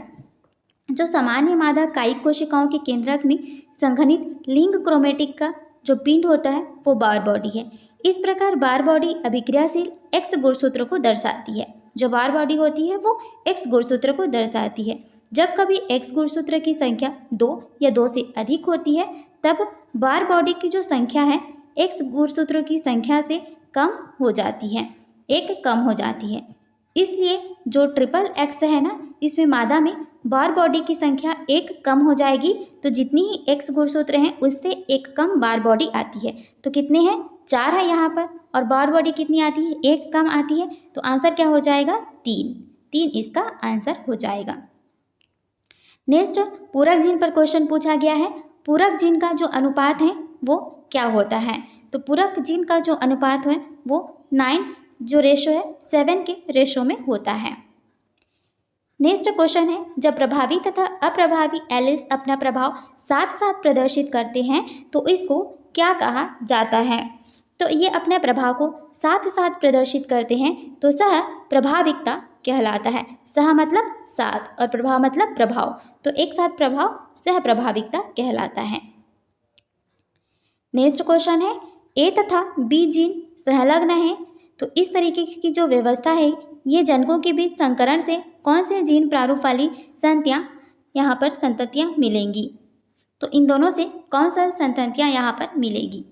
जो सामान्य मादा कायिक कोशिकाओं के केंद्रक में संघनित लिंग क्रोमेटिक का जो पिंड होता है वो बार बॉडी है। इस प्रकार बार बॉडी अभिक्रियाशील एक्स गुणसूत्र को दर्शाती है। जो बार बॉडी होती है वो एक्स गुणसूत्र को दर्शाती है। जब कभी एक्स गुणसूत्र की संख्या 2 या 2 से अधिक होती है तब बार बॉडी की जो संख्या है एक्स गुणसूत्रों की संख्या से कम हो जाती है, एक कम हो जाती है। इसलिए जो ट्रिपल एक्स है ना, इसमें मादा में बार बॉडी की संख्या एक कम हो जाएगी, तो जितनी ही एक्स गुणसूत्र हैं उससे एक कम बार बॉडी आती है। तो कितने हैं, 4 है यहाँ पर, और बार बॉडी कितनी आती है, एक कम आती है। तो आंसर क्या हो जाएगा, 3 इसका आंसर हो जाएगा। नेक्स्ट पूरक जीन पर क्वेश्चन पूछा गया है। पूरक जीन का जो अनुपात है वो क्या होता है। तो पूरक जीन का जो अनुपात है वो 9 जो रेशो है 7 के रेशो में होता है। नेक्स्ट क्वेश्चन है, जब प्रभावी तथा अप्रभावी एलिस अपना प्रभाव साथ साथ प्रदर्शित करते हैं तो इसको क्या कहा जाता है। तो ये अपने प्रभाव को साथ साथ प्रदर्शित करते हैं तो सह प्रभाविकता कहलाता है। सह मतलब साथ और प्रभाव मतलब प्रभाव, तो एक साथ प्रभाव सह प्रभाविकता कहलाता है। नेक्स्ट क्वेश्चन है, ए तथा बी जीन संलग्न है तो इस तरीके की जो व्यवस्था है ये जनकों के बीच संकरण से कौन से जीन प्रारूप वाली संततियाँ मिलेंगी। तो इन दोनों से कौन सा संततियाँ यहाँ पर मिलेगी।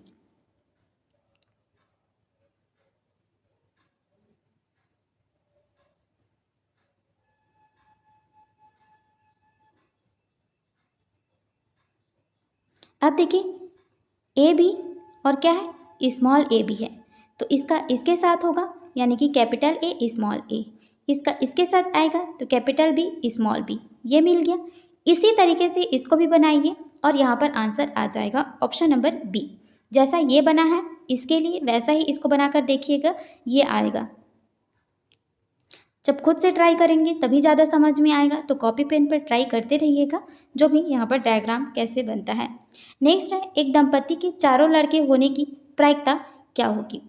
अब देखिए ए भी और क्या है, स्मॉल ए भी है, तो इसका इसके साथ होगा यानी कि कैपिटल ए स्मॉल ए, इसका इसके साथ आएगा तो कैपिटल बी स्मॉल बी, ये मिल गया। इसी तरीके से इसको भी बनाइए और यहाँ पर आंसर आ जाएगा ऑप्शन नंबर बी। जैसा ये बना है इसके लिए वैसा ही इसको बनाकर देखिएगा, ये आएगा। जब खुद से ट्राई करेंगे तभी ज़्यादा समझ में आएगा, तो कॉपी पेन पर ट्राई करते रहिएगा जो भी यहाँ पर डायग्राम कैसे बनता है। नेक्स्ट है, एक दंपति के चारों लड़के होने की प्रायिकता क्या होगी।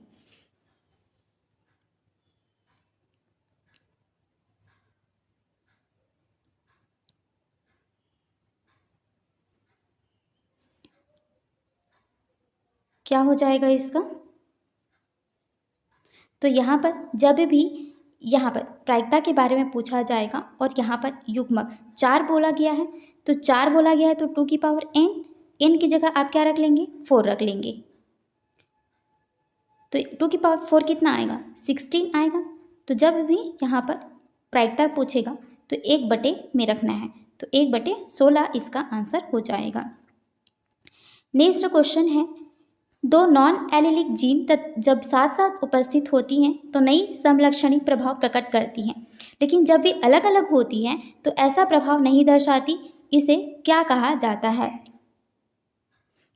क्या हो जाएगा इसका, तो यहाँ पर जब भी यहाँ पर प्रायिकता के बारे में पूछा जाएगा और यहाँ पर युग्मक 4 बोला गया है, तो 4 बोला गया है तो 2 की पावर n की जगह आप क्या रख लेंगे, 4 रख लेंगे। तो 2 की पावर 4 कितना आएगा, 16 आएगा। तो जब भी यहाँ पर प्रायिकता पूछेगा तो 1/में रखना है, तो 1/16 इसका आंसर हो जाएगा। नेक्स्ट क्वेश्चन है, 2 नॉन एलिलिक जीन जब साथ साथ उपस्थित होती हैं तो नई समलक्षणी प्रभाव प्रकट करती हैं, लेकिन जब वे अलग अलग होती हैं तो ऐसा प्रभाव नहीं दर्शाती, इसे क्या कहा जाता है।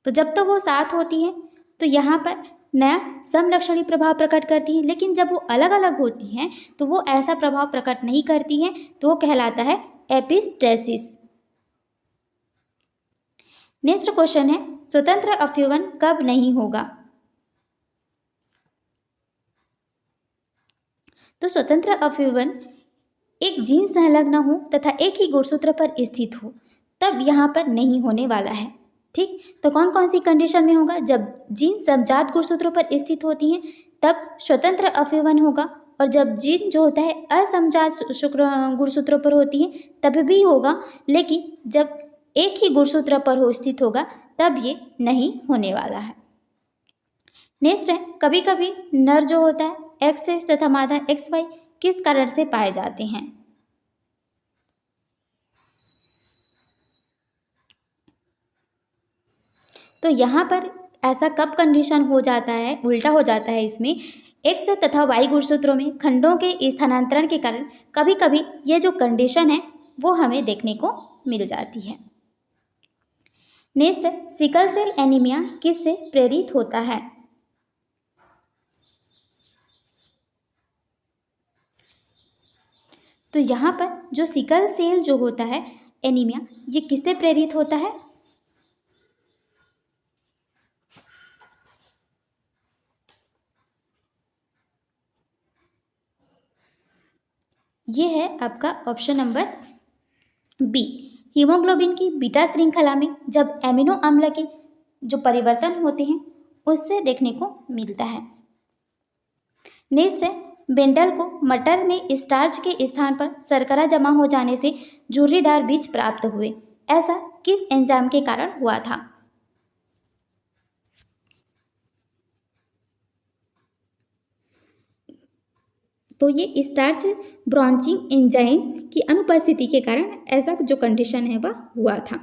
तो जब तो वो साथ होती हैं तो यहाँ पर नया समलक्षणी प्रभाव प्रकट करती हैं, लेकिन जब वो अलग अलग होती हैं तो वो ऐसा प्रभाव प्रकट नहीं करती हैं, तो वो कहलाता है एपिस्टेसिस। नेक्स्ट क्वेश्चन है, स्वतंत्र अपव्यवन कब नहीं होगा। तो स्वतंत्र अपव्यवन एक जीन संलग्न हो तथा एक ही गुणसूत्र पर स्थित हो तब यहाँ पर नहीं होने वाला है। ठीक, तो कौन कौन सी कंडीशन में होगा, जब जीन समजात गुणसूत्रों पर स्थित होती हैं तब स्वतंत्र अपव्यवन होगा, और जब जीन जो होता है असमजात गुणसूत्रों पर होती है तब भी होगा, लेकिन जब एक ही गुणसूत्र पर हो स्थित होगा तब ये नहीं होने वाला है। नेक्स्ट है, कभी कभी नर जो होता है XX तथा मादा XY किस कारण से पाए जाते हैं। तो यहाँ पर ऐसा कब कंडीशन हो जाता है, उल्टा हो जाता है इसमें, X तथा Y गुणसूत्रों में खंडों के स्थानांतरण के कारण कभी कभी ये जो कंडीशन है वो हमें देखने को मिल जाती है। नेक्स्ट, सिकल सेल एनीमिया किससे प्रेरित होता है। तो यहाँ पर जो सिकल सेल जो होता है एनीमिया, ये किससे प्रेरित होता है। ये है आपका ऑप्शन नंबर बी, हीमोग्लोबिन की बीटा श्रृंखला में जब एमिनो अम्ल के जो परिवर्तन होते हैं उससे देखने को मिलता है। नेक्स्ट है, बेंडल को मटर में स्टार्च के स्थान पर शर्करा जमा हो जाने से झुर्रीदार बीज प्राप्त हुए। ऐसा किस एंजाइम के कारण हुआ था? तो ये स्टार्च ब्रांचिंग एंजाइम की अनुपस्थिति के कारण ऐसा जो कंडीशन है वह हुआ था।